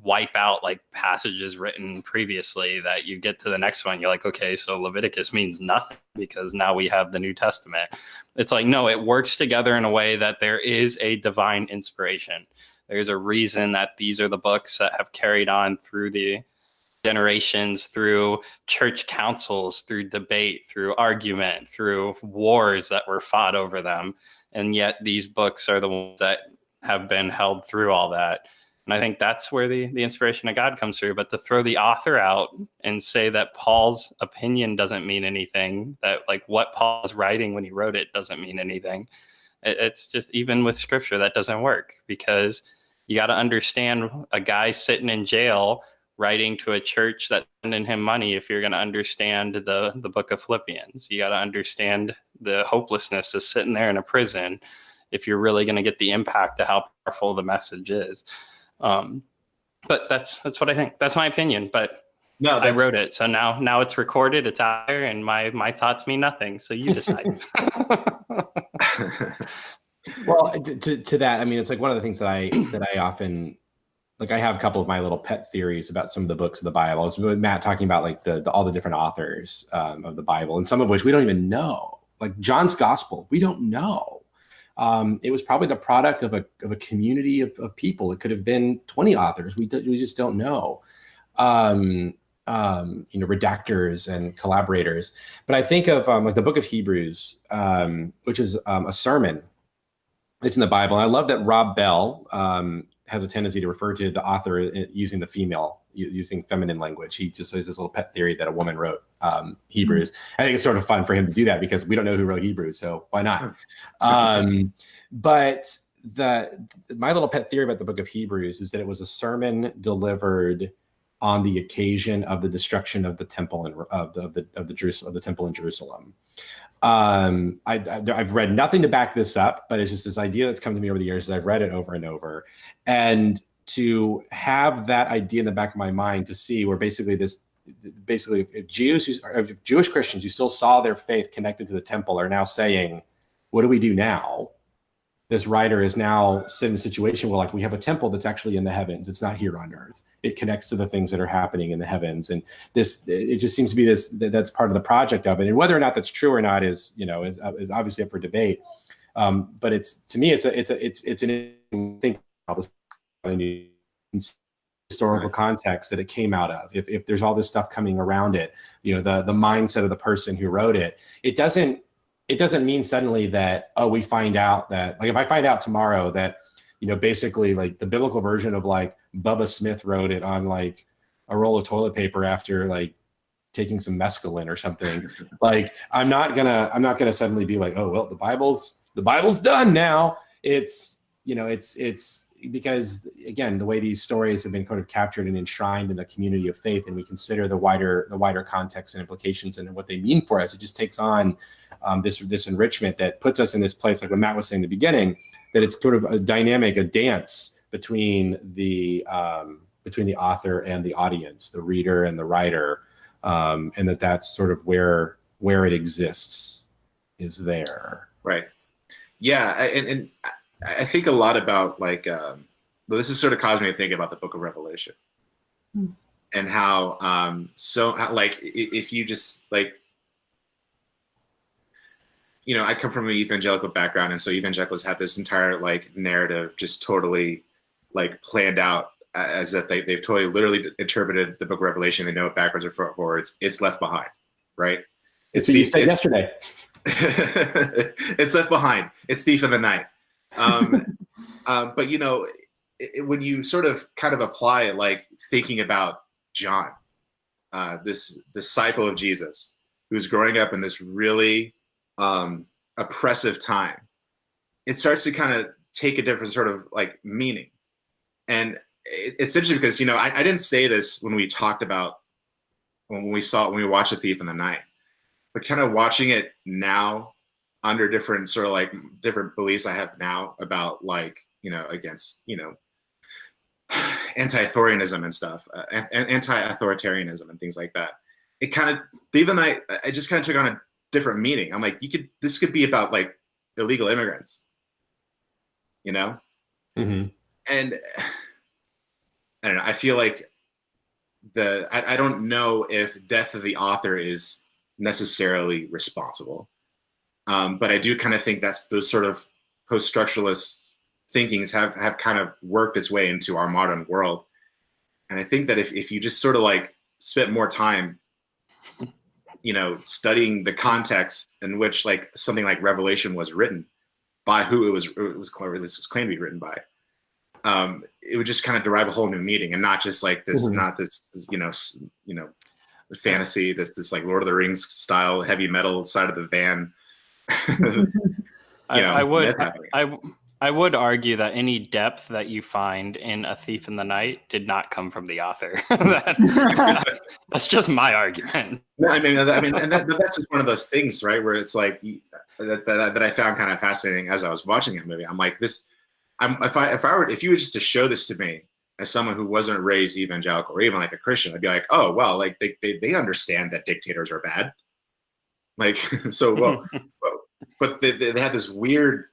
wipe out like passages written previously, that you get to the next one, you're like, okay, so Leviticus means nothing because now we have the New Testament. It's like, no, it works together in a way that there is a divine inspiration. There's a reason that these are the books that have carried on through the generations, through church councils, through debate, through argument, through wars that were fought over them. And yet these books are the ones that have been held through all that. And I think that's where the inspiration of God comes through. But to throw the author out and say that Paul's opinion doesn't mean anything, that like what Paul was writing when he wrote it doesn't mean anything. It's just, even with scripture, that doesn't work, because you got to understand a guy sitting in jail writing to a church that's sending him money. If you're going to understand the book of Philippians, you got to understand the hopelessness of sitting there in a prison if you're really going to get the impact of how powerful the message is. But that's what I think. That's my opinion. But no, I wrote it, so now it's recorded, it's out there, and my thoughts mean nothing. So you decide. Well, to that, I mean, it's like one of the things that I often, like, I have a couple of my little pet theories about some of the books of the Bible. I was with Matt talking about like all the different authors of the Bible, and some of which we don't even know. Like John's Gospel, we don't know. It was probably the product of a community of people. It could have been 20 authors. We just don't know. Redactors and collaborators. But I think of like the book of Hebrews, which is a sermon. It's in the Bible. And I love that Rob Bell has a tendency to refer to the author using the female, using feminine language. He just has this little pet theory that a woman wrote Hebrews. I think it's sort of fun for him to do that because we don't know who wrote Hebrews, so why not? But my little pet theory about the book of Hebrews is that it was a sermon delivered on the occasion of the destruction of the temple of the temple in Jerusalem. I've read nothing to back this up, but it's just this idea that's come to me over the years as I've read it over and over. And to have that idea in the back of my mind, to see where basically if Jewish Christians who still saw their faith connected to the temple are now saying, what do we do now? This writer is now in a situation where, like, we have a temple that's actually in the heavens. It's not here on earth. It connects to the things that are happening in the heavens. And it just seems to be that's part of the project of it. And whether or not that's true or not is obviously up for debate. But to me, it's an interesting thing about this historical context that it came out of. If there's all this stuff coming around it, the mindset of the person who wrote it, it doesn't mean suddenly that, we find out that, like, if I find out tomorrow that, basically like the biblical version of like Bubba Smith wrote it on like a roll of toilet paper after like taking some mescaline or something, like I'm not gonna suddenly be like, oh, well, the Bible's done now. It's because, again, the way these stories have been kind of captured and enshrined in the community of faith, and we consider the wider context and implications and what they mean for us, it just takes on this enrichment that puts us in this place, like what Matt was saying in the beginning, that it's sort of a dance between the author and the audience, the reader and the writer, and that's sort of where it exists, is there. Right. Yeah, and I think a lot about, like, this is sort of causing me to think about the Book of Revelation, and how like, if you just like, I come from an evangelical background, and so evangelicals have this entire like narrative just totally like planned out as if they've totally literally interpreted the Book of Revelation. They know it backwards or forwards. It's Left Behind, right? It's what you said yesterday. It's Left Behind. It's Thief in the Night. But when you sort of kind of apply it, like thinking about John, this disciple of Jesus, who's growing up in this really oppressive time, it starts to kind of take a different sort of like meaning. And it's interesting because, I didn't say this when we talked about, when we watched The Thief in the Night, but kind of watching it now under different sort of like different beliefs I have now about, like, against, anti-authorianism and stuff, anti-authoritarianism and things like that. It kind of, even I just kind of took on a different meaning. I'm like, this could be about like illegal immigrants, Mm-hmm. And I don't know. I feel like I don't know if death of the author is necessarily responsible. But I do kind of think that's those sort of post-structuralist thinkings have kind of worked its way into our modern world. And I think that if you just sort of like spent more time, studying the context in which like something like Revelation was written, by who it was claimed to be written by, it would just kind of derive a whole new meaning, and not just like this, not this, fantasy, this like Lord of the Rings style heavy metal side of the van. I would argue that any depth that you find in A Thief in the Night did not come from the author. That's just my argument. I mean, and that's just one of those things, right? Where it's like that I found kind of fascinating as I was watching that movie. I'm like, if you were just to show this to me as someone who wasn't raised evangelical or even like a Christian, I'd be like, oh well, like they understand that dictators are bad. Like, so but they had this weird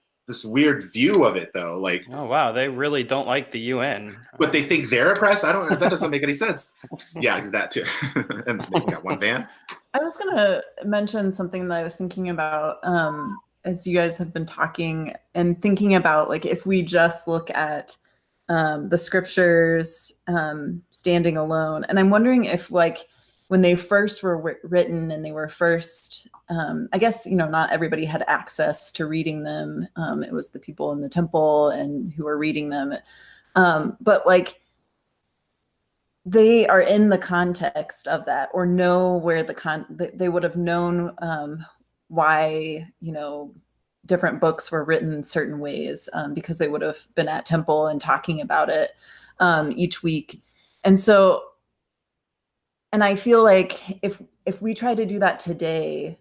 view of it though. Like, oh wow, they really don't like the UN. But they think they're oppressed. That doesn't make any sense. Yeah, it's that too. And they got one van. I was gonna mention something that I was thinking about as you guys have been talking and thinking about, like, if we just look at the scriptures standing alone, and I'm wondering if, like, when they first were written and they were first, I guess, not everybody had access to reading them. It was the people in the temple and who were reading them. But like, they are in the context of that, or know where they would have known why, different books were written certain ways, because they would have been at temple and talking about it each week. And I feel like if we try to do that today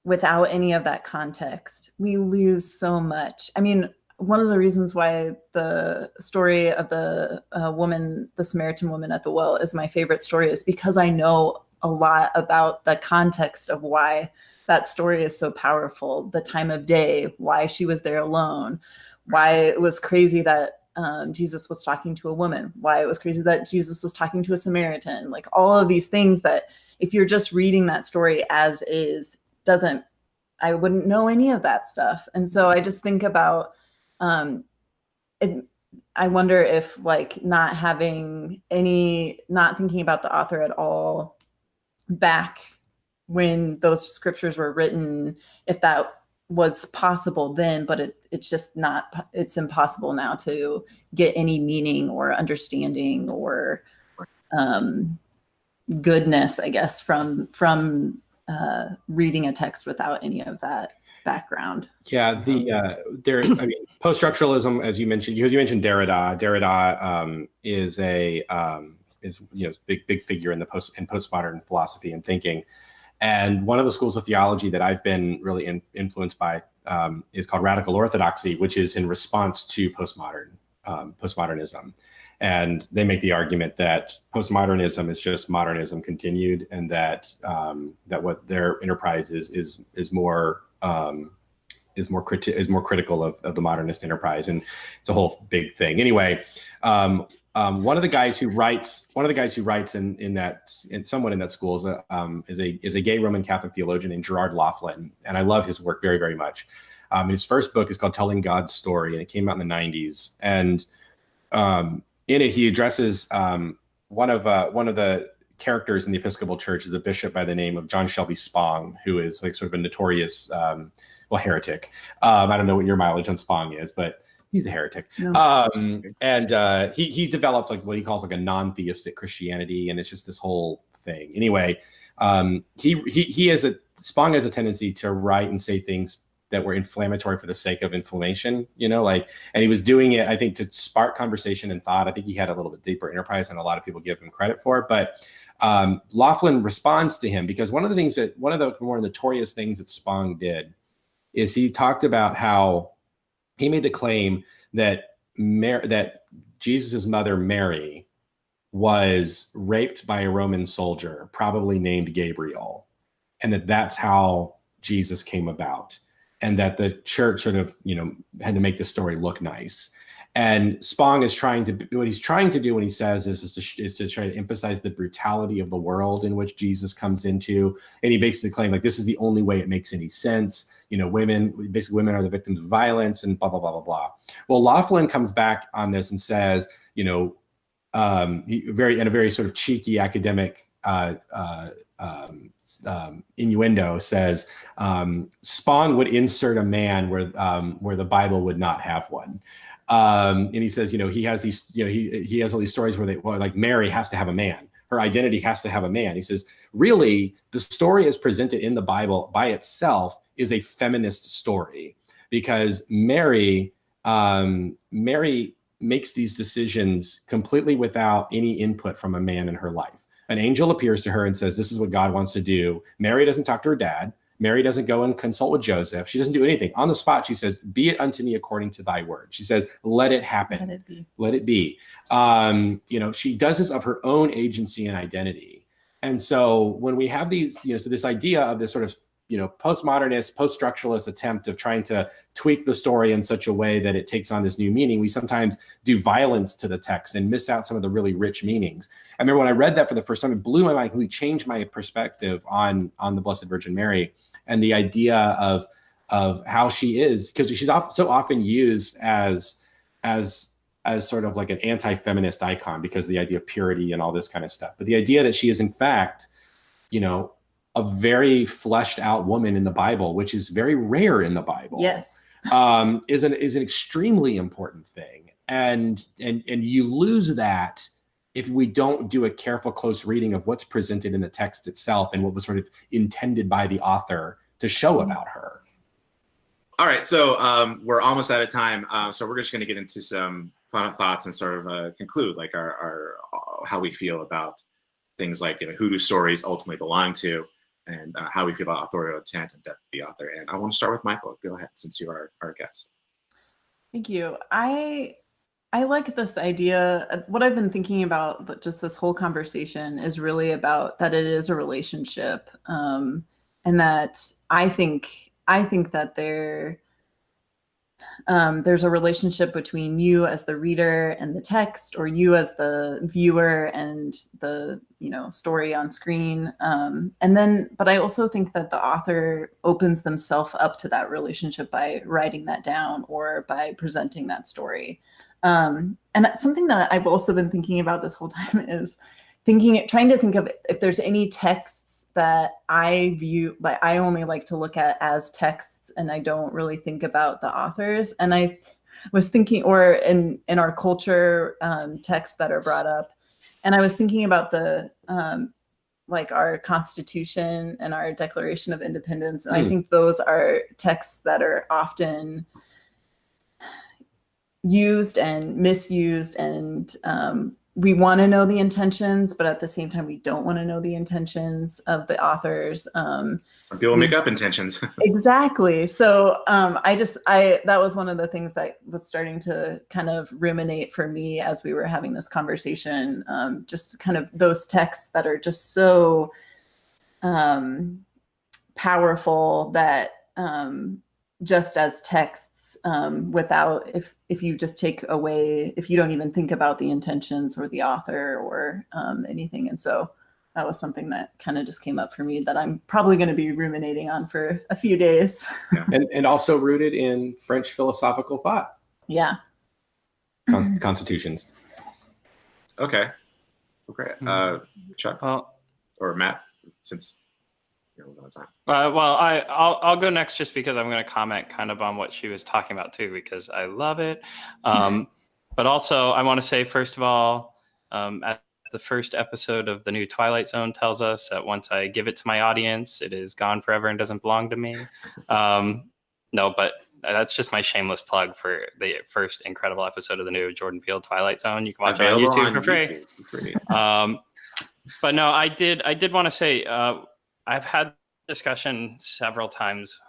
without any of that context, we lose so much. I mean, one of the reasons why the story of the Samaritan woman at the well is my favorite story is because I know a lot about the context of why that story is so powerful, the time of day, why she was there alone, why it was crazy that Jesus was talking to a woman, why it was crazy that Jesus was talking to a Samaritan, like all of these things that if you're just reading that story as is, I wouldn't know any of that stuff. And so I just think about, I wonder if, like, not thinking about the author at all back when those scriptures were written, if that was possible then, but it's just not, it's impossible now to get any meaning or understanding or goodness, I guess, from reading a text without any of that background. Yeah, post-structuralism, as you mentioned, because you mentioned Derrida. Derrida is a big figure in postmodern philosophy and thinking. And one of the schools of theology that I've been really influenced by is called radical orthodoxy, which is in response to postmodernism. And they make the argument that postmodernism is just modernism continued, and that what their enterprise is more critical of the modernist enterprise, and it's a whole big thing. Anyway, one of the guys who writes in someone in that school is a gay Roman Catholic theologian named Gerard Laughlin, and I love his work very, very much. His first book is called Telling God's Story, and it came out in the 90s. And in it, he addresses one of the characters in the Episcopal Church is a bishop by the name of John Shelby Spong, who is like sort of a notorious heretic. I don't know what your mileage on Spong is, but he's a heretic. No. And he developed like what he calls like a non-theistic Christianity, and it's just this whole thing. Anyway, Spong has a tendency to write and say things that were inflammatory for the sake of inflammation, and he was doing it, I think, to spark conversation and thought. I think he had a little bit deeper enterprise than a lot of people give him credit for. But Laughlin responds to him because one of the more notorious things that Spong did is he talked about how he made the claim that Jesus's mother Mary was raped by a Roman soldier, probably named Gabriel, and that's how Jesus came about. And that the church sort of, had to make the story look nice. And Spong is what he's trying to do when he says is to try to emphasize the brutality of the world in which Jesus comes into. And he basically claimed, like, this is the only way it makes any sense. Women are the victims of violence and blah, blah, blah, blah, blah. Well, Laughlin comes back on this and says, in a very sort of cheeky academic innuendo says Spong would insert a man where the Bible would not have one. And he says, he has these, he has all these stories where like Mary has to have a man. Her identity has to have a man. He says, really, the story as presented in the Bible by itself is a feminist story, because Mary makes these decisions completely without any input from a man in her life. An angel appears to her and says, this is what God wants to do. Mary doesn't talk to her dad. Mary doesn't go and consult with Joseph. She doesn't do anything. On the spot, she says, be it unto me according to thy word. She says, let it happen. Let it be. Let it be. She does this of her own agency and identity. And so when we have these, so this idea of this sort of, postmodernist, post-structuralist attempt of trying to tweak the story in such a way that it takes on this new meaning, we sometimes do violence to the text and miss out some of the really rich meanings. I remember when I read that for the first time, it blew my mind, completely changed my perspective on the Blessed Virgin Mary and the idea of how she is, because she's so often used as sort of like an anti-feminist icon because of the idea of purity and all this kind of stuff. But the idea that she is in fact, a very fleshed out woman in the Bible, which is very rare in the Bible. Yes. Is an extremely important thing. And you lose that if we don't do a careful, close reading of what's presented in the text itself and what was sort of intended by the author to show about her. All right, so we're almost out of time. So we're just going to get into some final thoughts and sort of conclude like our how we feel about things like who do stories ultimately belong to, and how we feel about authorial intent and depth of the author. And I want to start with Michael. Go ahead, since you are our guest. Thank you. I like this idea. What I've been thinking about just this whole conversation is really about that it is a relationship, and that I think that there's a relationship between you as the reader and the text, or you as the viewer and the story on screen. But I also think that the author opens themselves up to that relationship by writing that down or by presenting that story. And something that I've also been thinking about this whole time is trying to think of if there's any texts that I view, like I only like to look at as texts and I don't really think about the authors. And I was thinking, or in our culture, texts that are brought up. And I was thinking about the, like our Constitution and our Declaration of Independence. And I think those are texts that are often used and misused, and we want to know the intentions, but at the same time, we don't want to know the intentions of the authors. Some people make up intentions. Exactly. So that was one of the things that was starting to kind of ruminate for me as we were having this conversation, just kind of those texts that are just so powerful that just as texts, without, if you just take away, if you don't even think about the intentions or the author or anything. And so that was something that kind of just came up for me that I'm probably going to be ruminating on for a few days. Yeah. and also rooted in French philosophical thought. Yeah. Constitutions. Okay. Great. Chuck or Matt, since on time. I'll go next just because I'm going to comment kind of on what she was talking about too, because I love it. But also I want to say, first of all, at the first episode of the new Twilight Zone tells us that once I give it to my audience, it is gone forever and doesn't belong to me. No, but that's just my shameless plug for the first incredible episode of the new Jordan Peele Twilight Zone. You can watch it on YouTube for free. But no, I did want to say, I've had discussion several times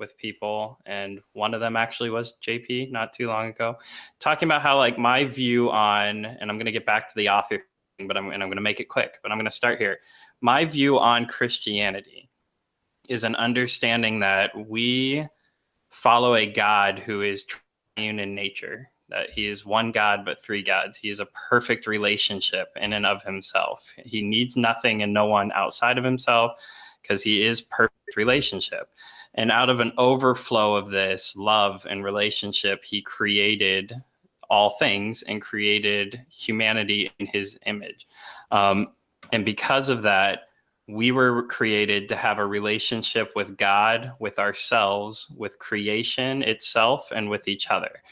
with people, and one of them actually was JP not too long ago, talking about how like my view on, and I'm going to get back to the author thing, but I'm going to make it quick, but I'm going to start here. My view on Christianity is an understanding that we follow a God who is triune in nature, that he is one God, but three gods. He is a perfect relationship in and of himself. He needs nothing and no one outside of himself, because he is perfect relationship. And out of an overflow of this love and relationship, he created all things and created humanity in his image. And because of that, we were created to have a relationship with God, with ourselves, with creation itself, and with each other.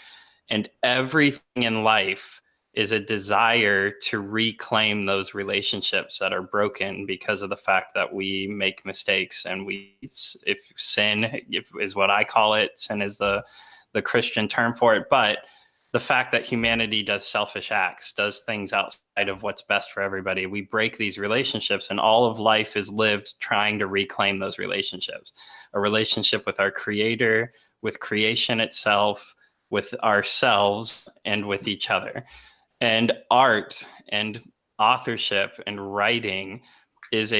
And everything in life is a desire to reclaim those relationships that are broken because of the fact that we make mistakes, and if sin is what I call it, sin is the Christian term for it. But the fact that humanity does selfish acts, does things outside of what's best for everybody, we break these relationships, and all of life is lived trying to reclaim those relationships. A relationship with our Creator, with creation itself, with ourselves, and with each other. And art and authorship and writing is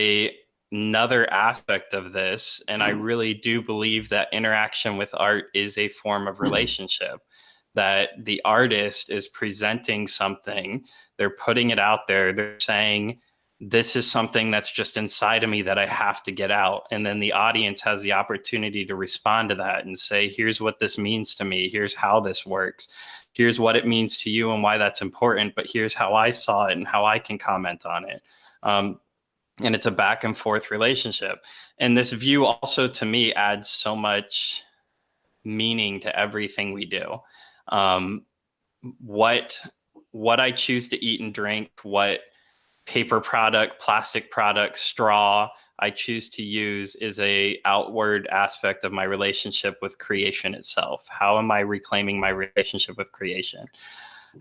another aspect of this. And I really do believe that interaction with art is a form of relationship, that the artist is presenting something, they're putting it out there, they're saying, this is something that's just inside of me that I have to get out. And then the audience has the opportunity to respond to that and say, here's what this means to me. Here's how this works. Here's what it means to you and why that's important. But here's how I saw it and how I can comment on it. And it's a back and forth relationship. And this view also, to me, adds so much meaning to everything we do. What I choose to eat and drink, what paper product, plastic product, straw I choose to use is a outward aspect of my relationship with creation itself. How am I reclaiming my relationship with creation?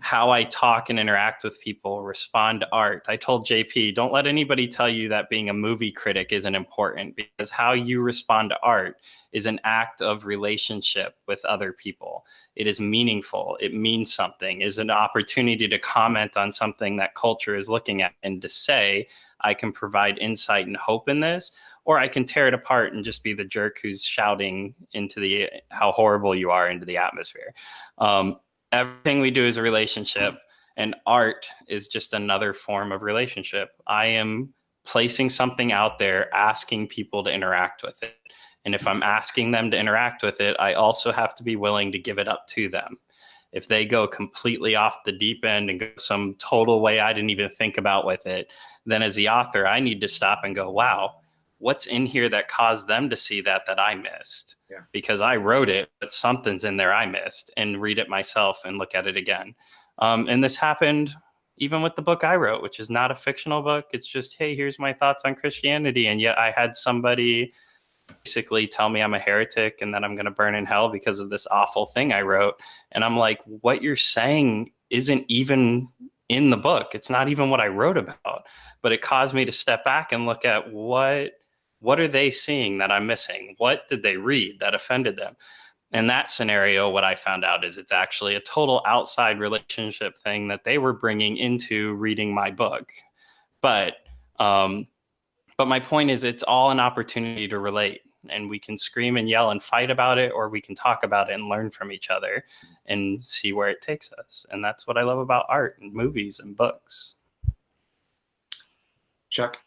How I talk and interact with people, respond to art. I told JP, don't let anybody tell you that being a movie critic isn't important, because how you respond to art is an act of relationship with other people. It is meaningful. It means something. It is an opportunity to comment on something that culture is looking at and to say, I can provide insight and hope in this, or I can tear it apart and just be the jerk who's shouting into how horrible you are into the atmosphere. Everything we do is a relationship, and art is just another form of relationship. I am placing something out there, asking people to interact with it. And if I'm asking them to interact with it, I also have to be willing to give it up to them. If they go completely off the deep end and go some total way I didn't even think about with it, then as the author, I need to stop and go, wow, what's in here that caused them to see that I missed? Yeah. Because I wrote it, but something's in there I missed, and read it myself and look at it again. And this happened even with the book I wrote, which is not a fictional book. It's just, hey, here's my thoughts on Christianity. And yet I had somebody basically tell me I'm a heretic and that I'm going to burn in hell because of this awful thing I wrote. And I'm like, what you're saying isn't even in the book. It's not even what I wrote about. But it caused me to step back and look at what are they seeing that I'm missing? What did they read that offended them? In that scenario, what I found out is it's actually a total outside relationship thing that they were bringing into reading my book. But my point is, it's all an opportunity to relate, and we can scream and yell and fight about it, or we can talk about it and learn from each other and see where it takes us. And that's what I love about art and movies and books. Chuck?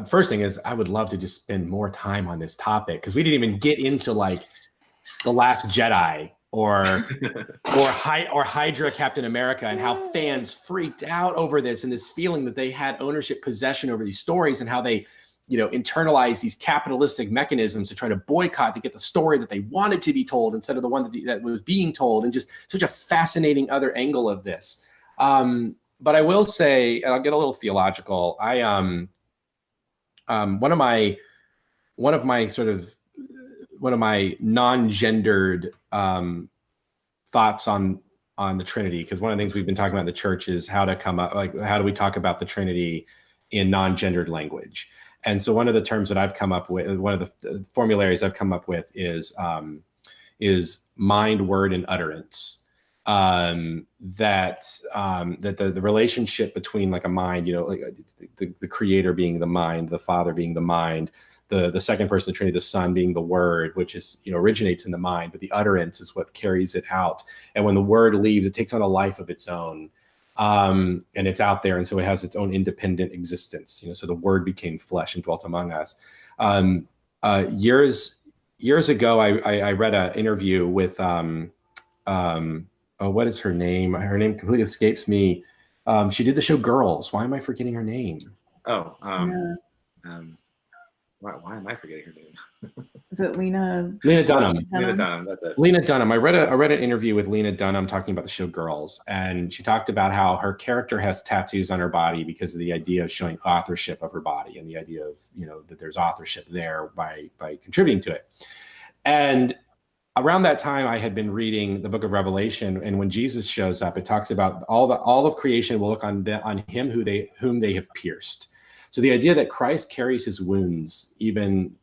First thing is, I would love to just spend more time on this topic, because we didn't even get into like The Last Jedi or Hydra Captain America, and how fans freaked out over this, and this feeling that they had ownership, possession over these stories, and how they, internalize these capitalistic mechanisms to try to boycott to get the story that they wanted to be told instead of the one that was being told, and just such a fascinating other angle of this. But I will say, and I'll get a little theological. One of my non-gendered thoughts on the Trinity, because one of the things we've been talking about in the church is how to come up, like, how do we talk about the Trinity in non-gendered language? And so one of the terms that I've come up with, one of the formularies I've come up with is mind, word, and utterance. That the relationship between like a mind, like the creator being the mind, the father being the mind, the second person of the Trinity, the Son being the word, which is, originates in the mind, but the utterance is what carries it out. And when the word leaves, it takes on a life of its own. And it's out there. And so it has its own independent existence, so the word became flesh and dwelt among us. Years ago, I read an interview with, what is her name? Her name completely escapes me. She did the show Girls. Why am I forgetting her name? Oh, why am I forgetting her name? Is it Lena Dunham? Lena Dunham, that's it. Lena Dunham. I read an interview with Lena Dunham talking about the show Girls, and she talked about how her character has tattoos on her body because of the idea of showing authorship of her body and the idea of, that there's authorship there by contributing to it. And around that time, I had been reading the book of Revelation, and when Jesus shows up, it talks about all of creation will look on him whom they have pierced. So the idea that Christ carries his wounds, even,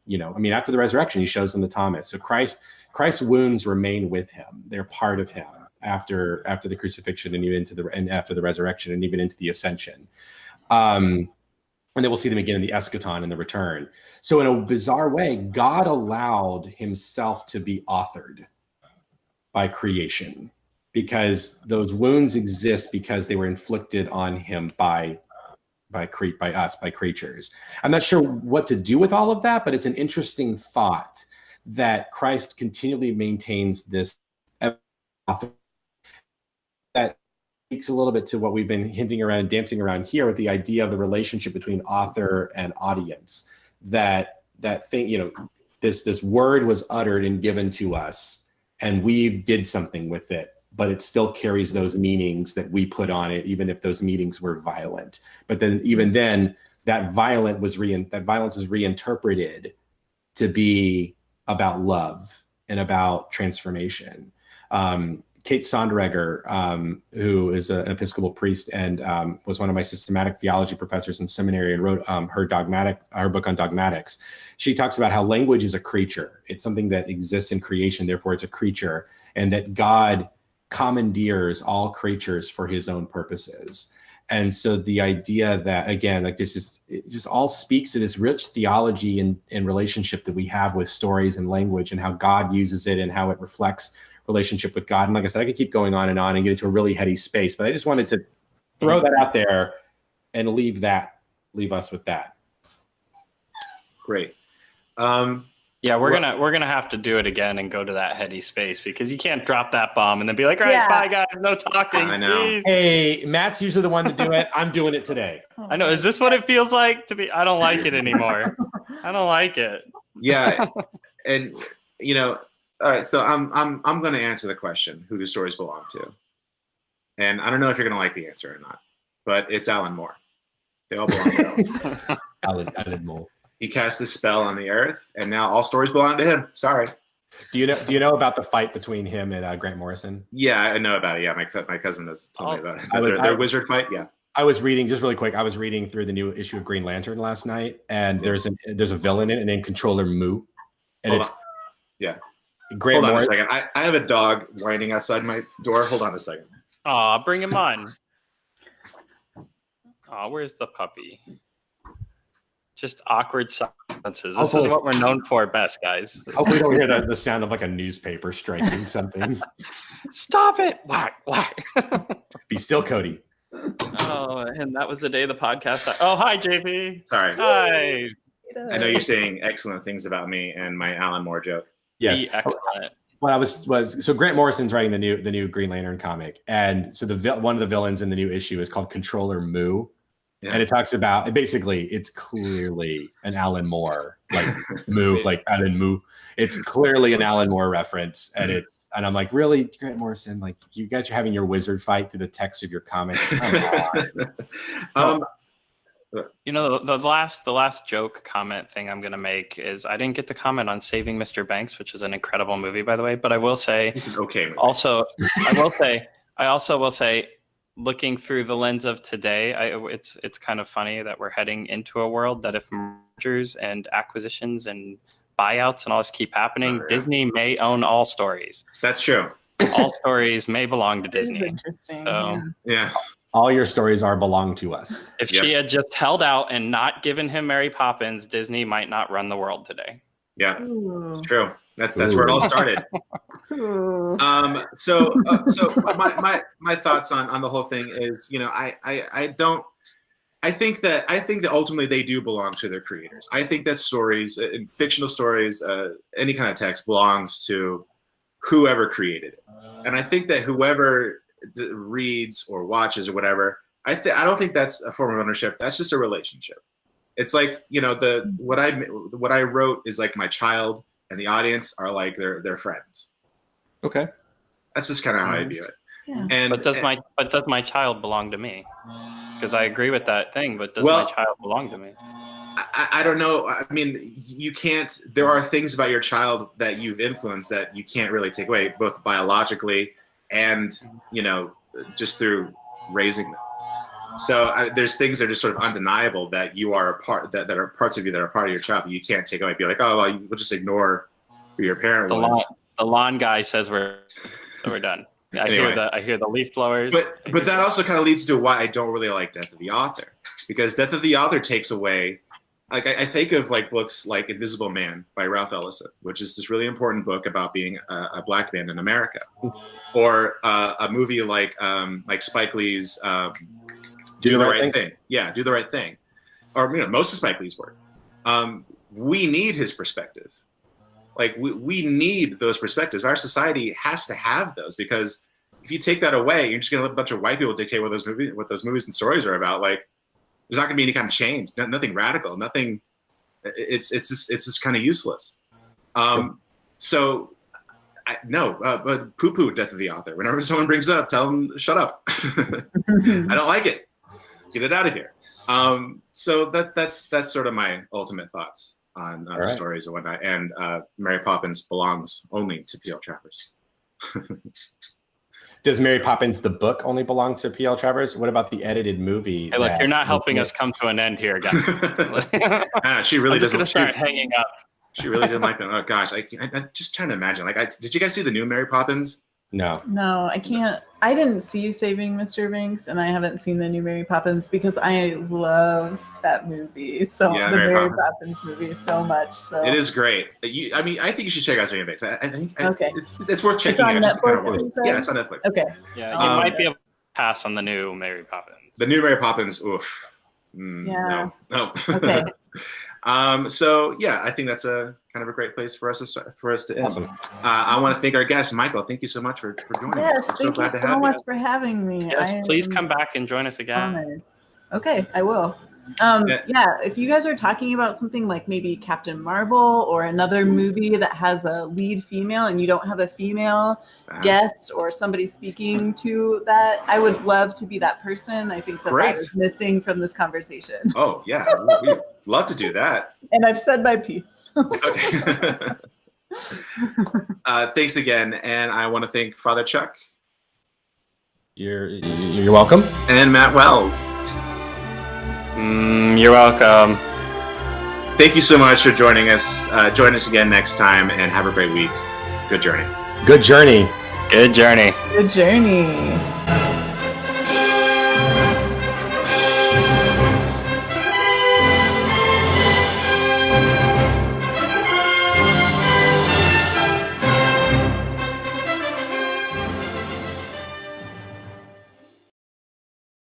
after the resurrection, he shows them to Thomas. So Christ's wounds remain with him. They're part of him after the crucifixion and even after the resurrection and even into the ascension. And then we'll see them again in the eschaton and the return. So in a bizarre way, God allowed himself to be authored by creation because those wounds exist because they were inflicted on him by creatures. I'm not sure what to do with all of that, but it's an interesting thought that Christ continually maintains this author that speaks a little bit to what we've been hinting around and dancing around here with the idea of the relationship between author and audience. That thing, this word was uttered and given to us, and we did something with it, but it still carries those meanings that we put on it, even if those meanings were violent. But then, even then, that violence is reinterpreted to be about love and about transformation. Kate Sonderegger, who is an Episcopal priest and was one of my systematic theology professors in seminary and wrote her book on dogmatics. She talks about how language is a creature. It's something that exists in creation, therefore it's a creature, and that God commandeers all creatures for his own purposes. And so the idea that, again, it just all speaks to this rich theology and relationship that we have with stories and language and how God uses it and how it reflects relationship with God. And like I said, I could keep going on and get into a really heady space, but I just wanted to throw that out there and leave us with that. Great. Yeah, we're gonna have to do it again and go to that heady space because you can't drop that bomb and then be like, all right, bye guys, no talking. I know. Please. Hey, Matt's usually the one to do it. I'm doing it today. I know. Is this what it feels like to be? I don't like it anymore. I don't like it. Yeah, and all right. So I'm going to answer the question: who do stories belong to? And I don't know if you're going to like the answer or not, but it's Alan Moore. They all belong to him. Alan Moore. He cast a spell on the earth, and now all stories belong to him. Sorry. Do you know about the fight between him and Grant Morrison? Yeah, I know about it. Yeah, my cousin has told me about it. Their wizard fight. Yeah. I was reading, just really quick. I was reading through the new issue of Green Lantern last night, and there's a villain in it named Controller Moo, and Grant Hold on Morrison. a second. I have a dog whining outside my door. Hold on a second. Aw, bring him on. Aw, where's the puppy? Just awkward silences. This is what we're known for best, guys. Hopefully we don't hear the sound of like a newspaper striking something. Stop it. Whack. Be still, Cody. Oh, and that was the day the podcast. Oh, hi, JP. Sorry. Hi. I know you're saying excellent things about me and my Alan Moore joke. Yes. Excellent. Well, so Grant Morrison's writing the new Green Lantern comic, and so one of the villains in the new issue is called Controller Moo. Yeah. And it talks about it's clearly an Alan Moore like Moo, like Alan Moo. It's clearly an Alan Moore reference, and I'm like, really, Grant Morrison? Like, you guys are having your wizard fight through the text of your comics. Come on. The last joke comment thing I'm gonna make is I didn't get to comment on Saving Mr. Banks, which is an incredible movie, by the way. But I will say, okay. Also, I also will say. Looking through the lens of today, it's kind of funny that we're heading into a world that if mergers and acquisitions and buyouts and all this keep happening, Disney may own all stories. That's true. All stories may belong to Disney. Interesting. So yeah, all your stories belong to us. If she had just held out and not given him Mary Poppins, Disney might not run the world today. Yeah, it's true. That's where it all started. So my thoughts on the whole thing is, I think that ultimately they do belong to their creators. I think that stories, in fictional stories, any kind of text belongs to whoever created it. And I think that whoever reads or watches or whatever I don't think that's a form of ownership. That's just a relationship. It's like, you know, what I wrote is like my child, and the audience are like their friends. Okay. That's just kind of how I view it. Yeah. But does my child belong to me? Because I agree with that thing, but does my child belong to me? I don't know. I mean, you can't. There are things about your child that you've influenced that you can't really take away, both biologically and, you know, just through raising them. So there's things that are just sort of undeniable that you are a part, that are parts of you that are part of your child that you can't take away. Be like, oh, well, we'll just ignore who your parent was. The lawn guy says we're done. Anyway. I hear the leaf blowers. But that also kind of leads to why I don't really like Death of the Author, because Death of the Author takes away, like I think of like books like Invisible Man by Ralph Ellison, which is this really important book about being a black man in America, or a movie like Spike Lee's Do the Right Thing. Yeah, Do the Right Thing, or you know, most of Spike Lee's work. We need his perspective. Like we need those perspectives. Our society has to have those, because if you take that away, you're just going to let a bunch of white people dictate what those movies and stories are about. Like, there's not going to be any kind of change, nothing radical, nothing. It's just kind of useless. So, but poo-poo Death of the Author. Whenever someone brings it up, tell them shut up. I don't like it. Get it out of here. So that's sort of my ultimate thoughts on stories and whatnot. And Mary Poppins belongs only to P.L. Travers. Does Mary Poppins, the book, only belong to P.L. Travers? What about the edited movie? Hey, look, you're not helping us come to an end here, guys. She really doesn't. I'm just gonna start hanging up. She really didn't like them. Oh gosh, I'm just trying to imagine. Like, did you guys see the new Mary Poppins? No, I can't. I didn't see Saving Mr. Banks, and I haven't seen the new Mary Poppins because I love that movie. So the Mary Poppins movie so much. So it is great. I mean, I think you should check out Saving Banks. I think it's worth checking out. It's it's on Netflix. Okay. Yeah, you might be able to pass on the new Mary Poppins. The new Mary Poppins. Oof. No. Okay. So yeah, I think that's a kind of a great place for us to end. Awesome. I want to thank our guest, Michael. Thank you so much for joining us. Yes, I'm thank you so much for having me. Yes, please come back and join us again. Honored. Okay, I will. If you guys are talking about something like maybe Captain Marvel or another movie that has a lead female and you don't have a female guest or somebody speaking to that, I would love to be that person. I think that is missing from this conversation. Oh, yeah. We'd love to do that. And I've said my piece. Okay. Thanks again. And I want to thank Father Chuck. You're welcome. And Matt Wells. You're welcome. Thank you so much for joining us. Join us again next time and have a great week. Good journey. Good journey. Good journey. Good journey.